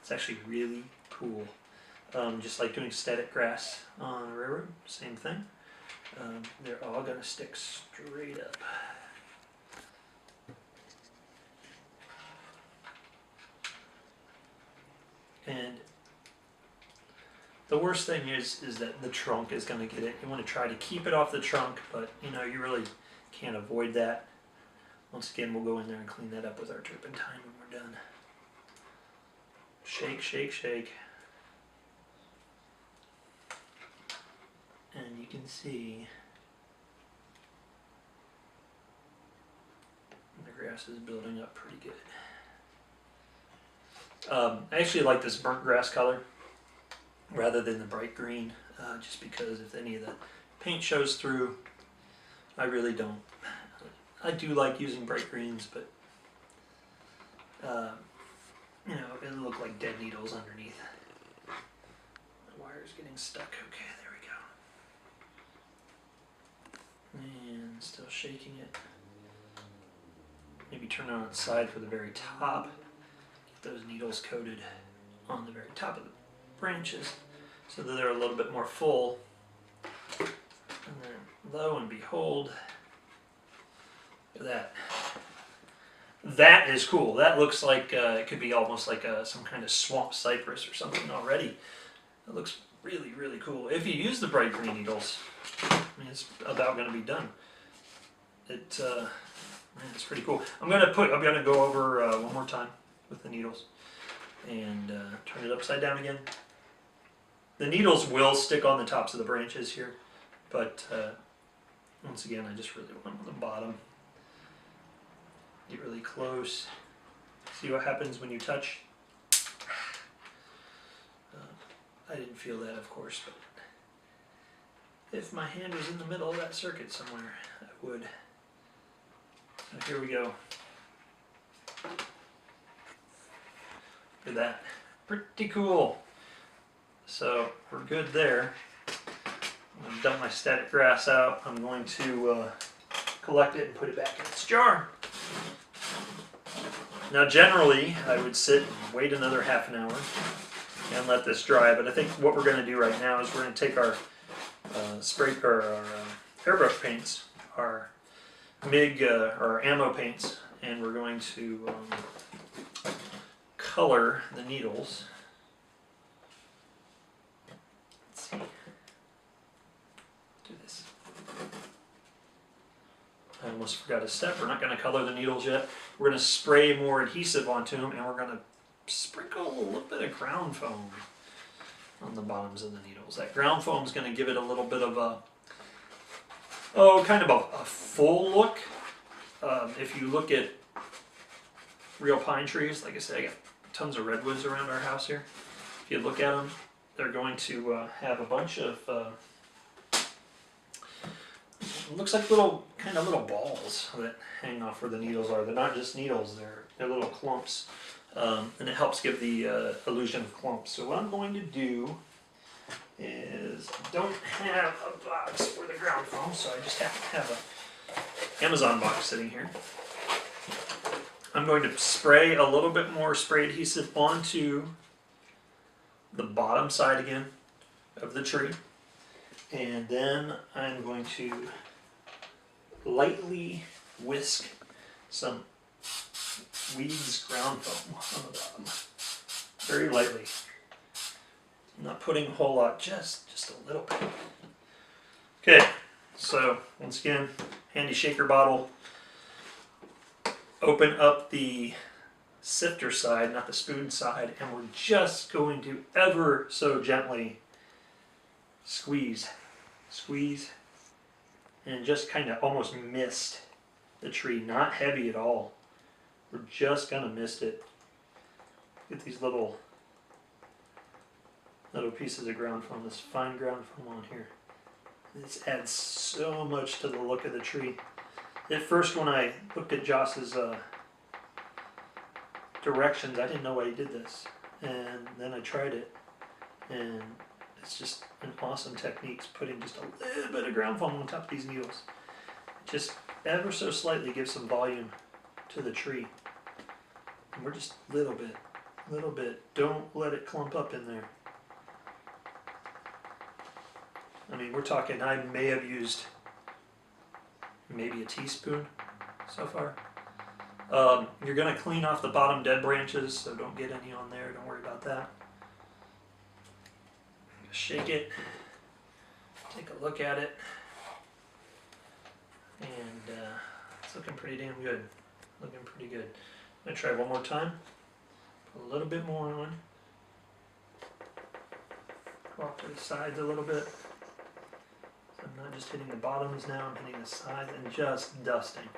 It's actually really cool. Just like doing static grass on a railroad, same thing. They're all going to stick straight up. And the worst thing is that the trunk is going to get it. You want to try to keep it off the trunk, but you know, you really can't avoid that. Once again, we'll go in there and clean that up with our turpentine when we're done. Shake, shake, shake. And you can see the grass is building up pretty good. I actually like this burnt grass color rather than the bright green, just because if any of the paint shows through, I really don't. I do like using bright greens, but you know, it'll look like dead needles underneath. The wire's getting stuck. Okay, there we go. And still shaking it. Maybe turn it on its side for the very top. Get those needles coated on the very top of the branches so that they're a little bit more full. And then lo and behold, look at that. That is cool. That looks like it could be almost like some kind of swamp cypress or something already. It looks really, really cool. If you use the bright green needles, I mean, it's about going to be done. Man, it's pretty cool. I'm gonna go over one more time with the needles and turn it upside down again. The needles will stick on the tops of the branches here, but once again, I just really want on the bottom. Get really close. See what happens when you touch. I didn't feel that, of course, but if my hand was in the middle of that circuit somewhere, I would. So here we go. Look at that. Pretty cool. So we're good there. I've dump my static grass out. I'm going to collect it and put it back in its jar. Now generally I would sit and wait another half an hour and let this dry, but I think what we're going to do right now is we're going to take our airbrush paints, our MIG or ammo paints, and we're going to color the needles. Let's see. Do this. I almost forgot a step. We're not going to color the needles yet. We're going to spray more adhesive onto them, and we're going to sprinkle a little bit of ground foam on the bottoms of the needles. That ground foam is going to give it a little bit of a kind of a full look. If you look at real pine trees, like I said, I got tons of redwoods around our house here. If you look at them, they're going to have a bunch of looks like little balls that hang off where the needles are. They're not just needles; they're little clumps, and it helps give the illusion of clumps. So what I'm going to do is I don't have a box for the ground foam, so I just have to have a Amazon box sitting here. I'm going to spray a little bit more spray adhesive onto the bottom side again of the tree, and then I'm going to lightly whisk some Weeds ground foam on the bottom, very lightly. I'm not putting a whole lot, just a little bit. Okay, so once again, handy shaker bottle. Open up the sifter side, not the spoon side, and we're just going to ever so gently squeeze, and just kind of almost mist the tree, not heavy at all. We're just gonna mist it. Get these little pieces of ground foam, this fine ground foam on here. This adds so much to the look of the tree. At first, when I looked at Joss's directions, I didn't know why he did this, and then I tried it, and it's just an awesome technique. It's putting just a little bit of ground foam on top of these needles. Just ever so slightly give some volume to the tree. we're just a little bit. Don't let it clump up in there. I mean, we're talking, I may have used maybe a teaspoon so far. You're going to clean off the bottom dead branches, so don't get any on there. Don't worry about that. Shake it. Take a look at it. And it's looking pretty damn good. Looking pretty good. I'm going to try one more time. Put a little bit more on. Go off to the sides a little bit. So I'm not just hitting the bottoms now, I'm hitting the sides and just dusting.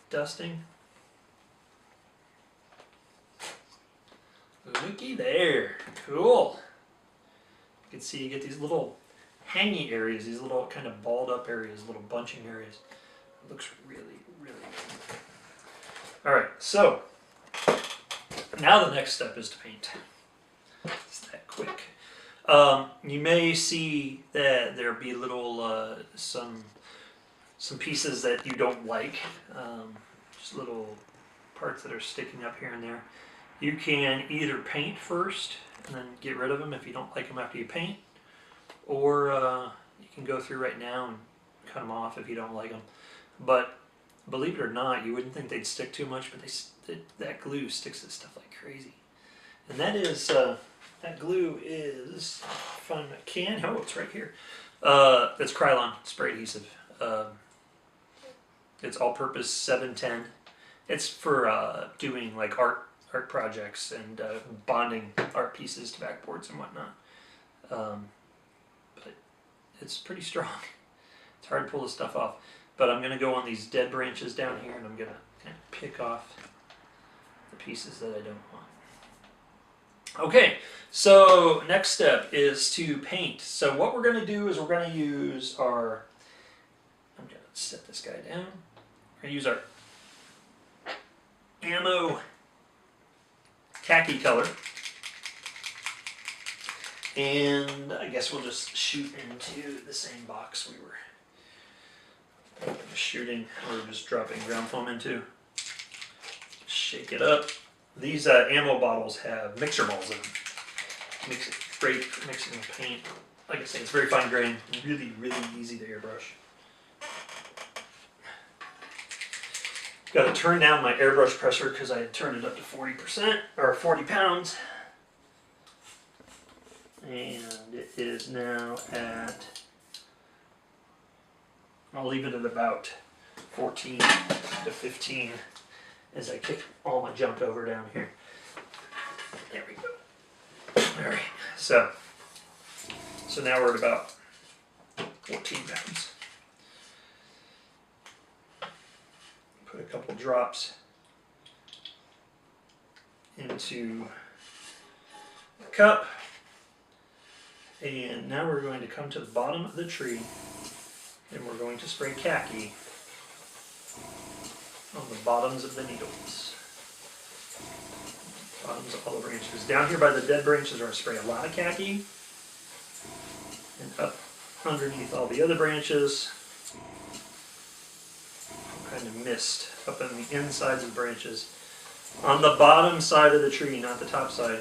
Dusting. Looky there. Cool. You can see you get these little hangy areas, these little kind of balled up areas, little bunching areas. It looks really, really good. Alright, so now the next step is to paint. It's that quick. You may see that there'll be little, some pieces that you don't like, just little parts that are sticking up here and there. You can either paint first and then get rid of them if you don't like them after you paint, or you can go through right now and cut them off if you don't like them. But believe it or not, you wouldn't think they'd stick too much, but that glue sticks to stuff like crazy. And that is, that glue is, if I can, oh, it's right here. It's Krylon spray adhesive. It's all-purpose 710. It's for doing like art projects and bonding art pieces to backboards and whatnot. But it's pretty strong. It's hard to pull this stuff off. But I'm going to go on these dead branches down here and I'm going to kind of pick off the pieces that I don't want. Okay, so next step is to paint. So what we're going to do is we're going to use our, I'm going to set this guy down. We're going to use our ammo khaki color. And I guess we'll just shoot into the same box we were shooting, or just dropping ground foam into. Shake it up. These ammo bottles have mixer balls in them. Makes it great for mixing the paint. Like I say, it's very fine grain, really, really easy to airbrush. Got to turn down my airbrush pressure because I had turned it up to 40% or 40 pounds. And it is now at, I'll leave it at about 14 to 15 as I kick all my junk over down here. There we go. Alright, so now we're at about 14 pounds. Put a couple drops into the cup. And now we're going to come to the bottom of the tree and we're going to spray khaki on the bottoms of the needles. Bottoms of all the branches. Down here by the dead branches we're going to spray a lot of khaki. And up underneath all the other branches, kind of mist up on the insides of branches. On the bottom side of the tree, not the top side,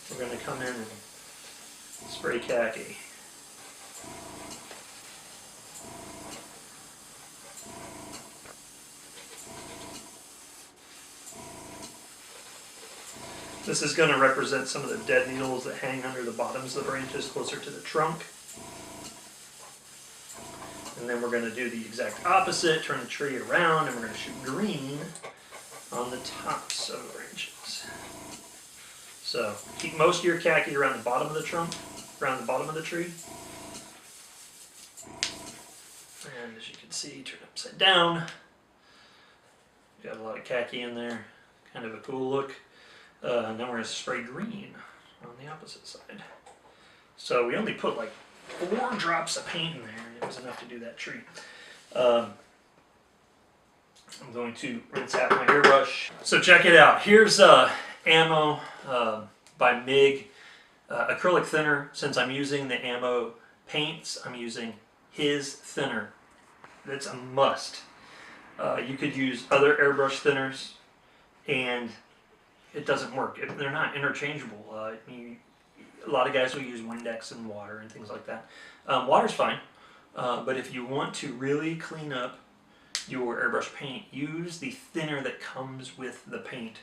we're going to come in and spray khaki. This is going to represent some of the dead needles that hang under the bottoms of the branches closer to the trunk. And then we're going to do the exact opposite, turn the tree around, and we're going to shoot green on the tops of the branches. So keep most of your khaki around the bottom of the trunk, around the bottom of the tree. And as you can see, turn it upside down. Got a lot of khaki in there, kind of a cool look. And then we're going to spray green on the opposite side. So we only put like 4 drops of paint in there, and it was enough to do that tree. I'm going to rinse out my airbrush. So check it out. Here's ammo by MIG. Acrylic thinner. Since I'm using the ammo paints, I'm using his thinner. That's a must. You could use other airbrush thinners. and it doesn't work. They're not interchangeable. A lot of guys will use Windex and water and things like that. Water's fine, but if you want to really clean up your airbrush paint, use the thinner that comes with the paint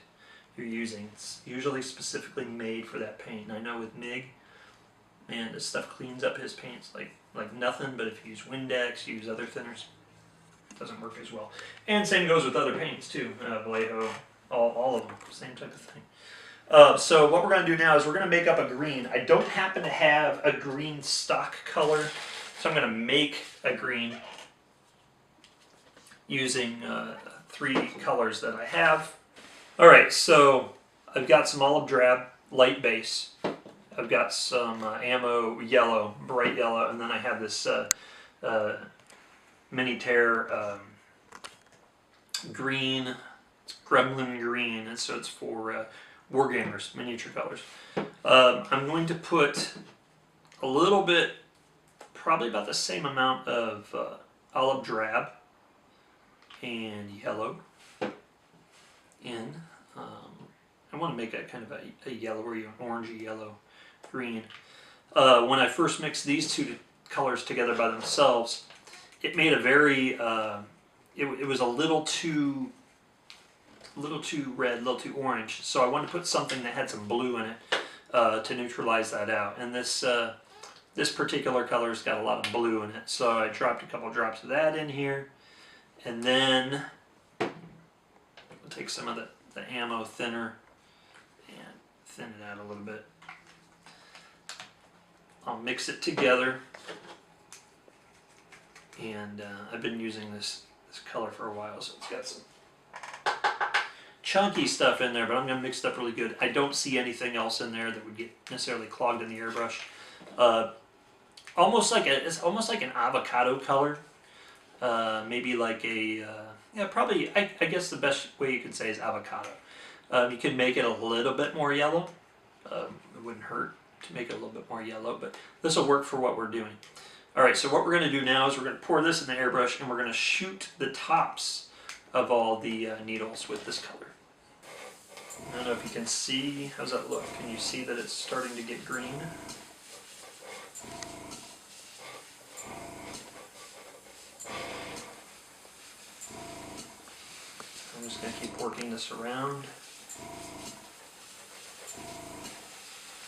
you're using. It's usually specifically made for that paint. And I know with MIG, man, this stuff cleans up his paints like nothing, but if you use Windex, use other thinners, it doesn't work as well. And same goes with other paints too, Vallejo, all of them, same type of thing. So what we're going to do now is we're going to make up a green. I don't happen to have a green stock color, so I'm going to make a green using 3 colors that I have. Alright, so I've got some olive drab, light base. I've got some ammo yellow, bright yellow, and then I have this mini tear green. It's gremlin green, and so it's for wargamers, miniature colors. I'm going to put a little bit, probably about the same amount of olive drab and yellow in. I want to make a kind of a yellow or an orangey yellow green. When I first mixed these 2 colors together by themselves, it made a very it was a little too red, a little too orange. So I wanted to put something that had some blue in it to neutralize that out. And this this particular color's got a lot of blue in it, so I dropped a couple drops of that in here, and then I'll take some of the ammo thinner and thin it out a little bit. I'll mix it together, and I've been using this color for a while, so it's got some chunky stuff in there, but I'm going to mix it up really good. I don't see anything else in there that would get necessarily clogged in the airbrush. It's almost like an avocado color. Maybe like a yeah, probably. I guess the best way you could say is avocado. You can make it a little bit more yellow. It wouldn't hurt to make it a little bit more yellow, but this will work for what we're doing. All right, so what we're going to do now is we're going to pour this in the airbrush, and we're going to shoot the tops of all the needles with this color. I don't know if you can see. How's that look? Can you see that it's starting to get green? I'm just going to keep working this around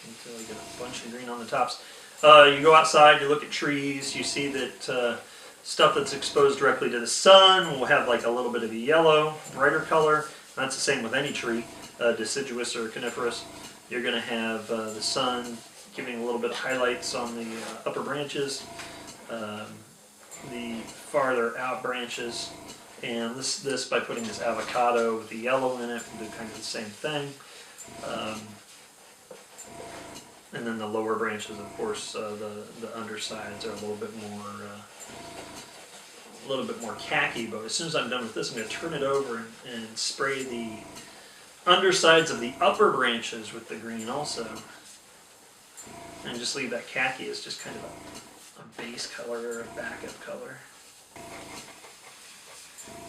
until I get a bunch of green on the tops. You go outside, you look at trees, you see that stuff that's exposed directly to the sun will have like a little bit of a yellow, brighter color. That's the same with any tree, deciduous or coniferous. You're going to have the sun giving a little bit of highlights on the upper branches, the farther out branches. And this by putting this avocado with the yellow in it, will do kind of the same thing. And then the lower branches, of course, the undersides are a little bit more khaki. But as soon as I'm done with this, I'm going to turn it over and spray the undersides of the upper branches with the green also, and just leave that khaki as just kind of a base color or a backup color.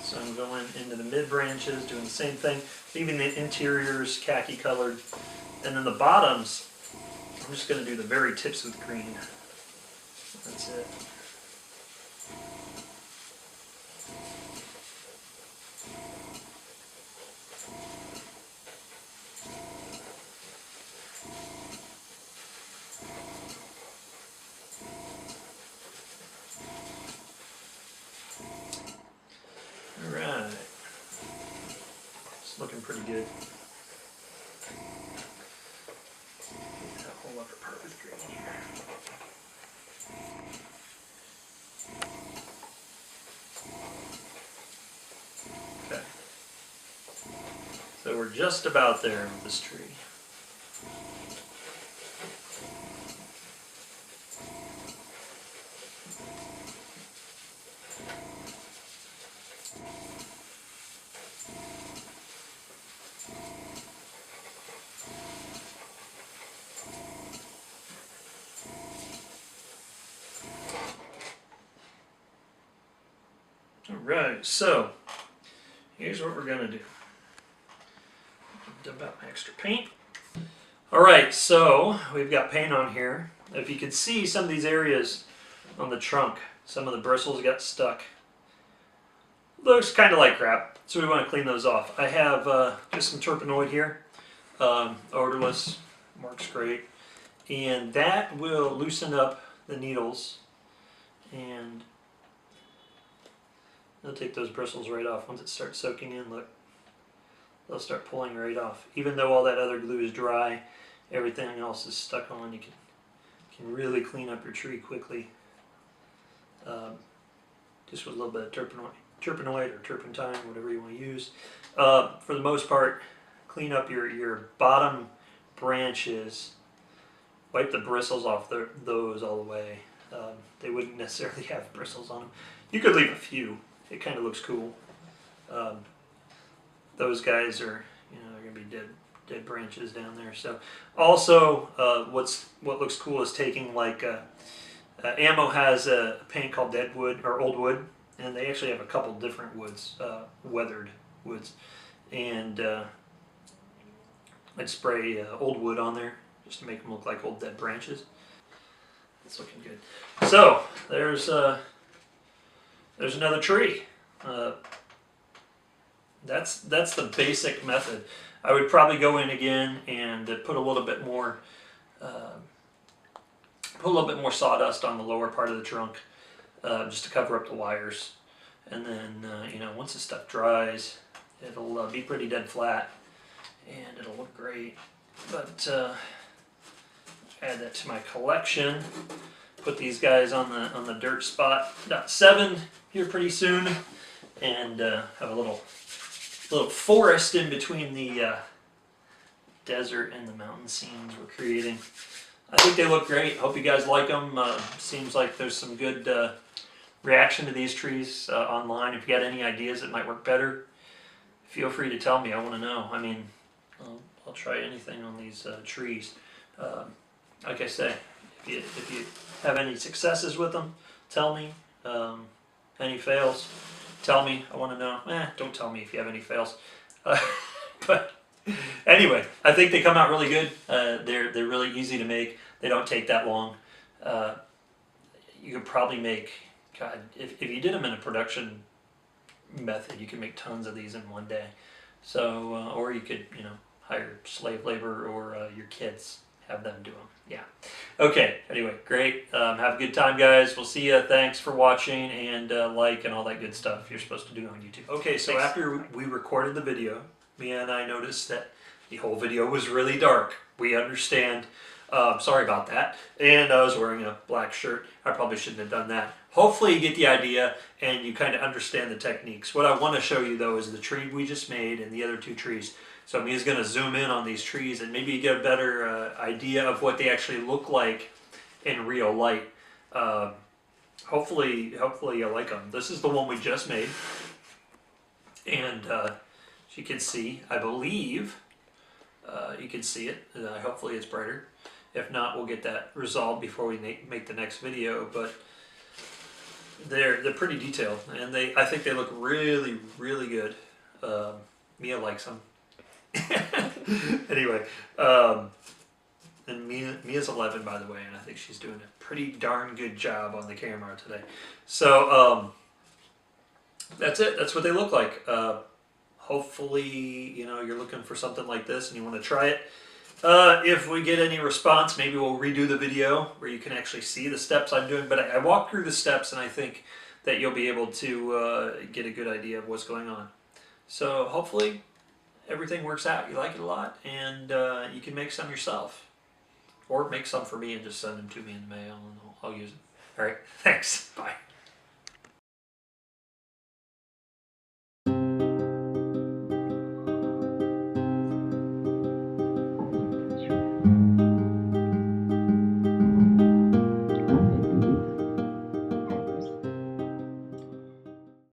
So I'm going into the mid branches, doing the same thing, leaving the interiors khaki colored, and then the bottoms, I'm just going to do the very tips with green. That's it. Alright. It's looking pretty good. That whole upper part with green here. Okay. So we're just about there with this tree. Alright, so here's what we're going to do. dump out my extra paint. Alright, so we've got paint on here. If you can see some of these areas on the trunk, some of the bristles got stuck. Looks kind of like crap, so we want to clean those off. I have just some terpenoid here, odorless, works great, and that will loosen up the needles, and it'll take those bristles right off. Once it starts soaking in, look, they'll start pulling right off. Even though all that other glue is dry, everything else is stuck on. You can really clean up your tree quickly, just with a little bit of terpenoid or turpentine, whatever you want to use. For the most part, clean up your bottom branches. Wipe the bristles off those all the way. They wouldn't necessarily have bristles on them. You could leave a few. It kind of looks cool. Those guys are, they're gonna be dead branches down there. So also, what looks cool is taking like Ammo has a paint called dead wood or old wood, and they actually have a couple different woods, weathered woods, and I'd spray old wood on there just to make them look like old dead branches. It's looking good. So there's another tree. That's the basic method. I would probably go in again and put a little bit more sawdust on the lower part of the trunk, just to cover up the wires. And then once the stuff dries, it'll be pretty dead flat and it'll look great. But add that to my collection. Put these guys on the dirt spot .7 here pretty soon, and have a little forest in between the desert and the mountain scenes we're creating. I think they look great. Hope you guys like them. Seems like there's some good reaction to these trees online. If you got any ideas that might work better, feel free to tell me. I want to know. I mean, I'll try anything on these trees. Like I say, if you have any successes with them, tell me. Any fails, tell me. I want to know. Don't tell me if you have any fails. But anyway, I think they come out really good. They're really easy to make. They don't take that long. You could probably make, God, if you did them in a production method, you could make tons of these in one day. So, or you could, hire slave labor or your kids, have them do them. Yeah. Okay. Anyway, great. Have a good time, guys. We'll see you. Thanks for watching, and like and all that good stuff you're supposed to do on YouTube. Okay, so after we recorded the video, Mia and I noticed that the whole video was really dark. We understand. Sorry about that. And I was wearing a black shirt. I probably shouldn't have done that. Hopefully you get the idea and you kind of understand the techniques. What I want to show you though is the tree we just made and the other two trees. So Mia's going to zoom in on these trees and maybe you get a better idea of what they actually look like in real light. Hopefully you like them. This is the one we just made. And as you can see, I believe you can see it. Hopefully it's brighter. If not, we'll get that resolved before we make the next video. But they're pretty detailed, and I think they look really, really good. Mia likes them. Anyway, and Mia's 11, by the way, and I think she's doing a pretty darn good job on the camera today. So that's it. That's what they look like. Hopefully, you're looking for something like this and you want to try it. If we get any response, maybe we'll redo the video where you can actually see the steps I'm doing. But I walked through the steps and I think that you'll be able to get a good idea of what's going on. So hopefully everything works out. You like it a lot, and you can make some yourself. Or make some for me and just send them to me in the mail and I'll use them. Alright, thanks. Bye.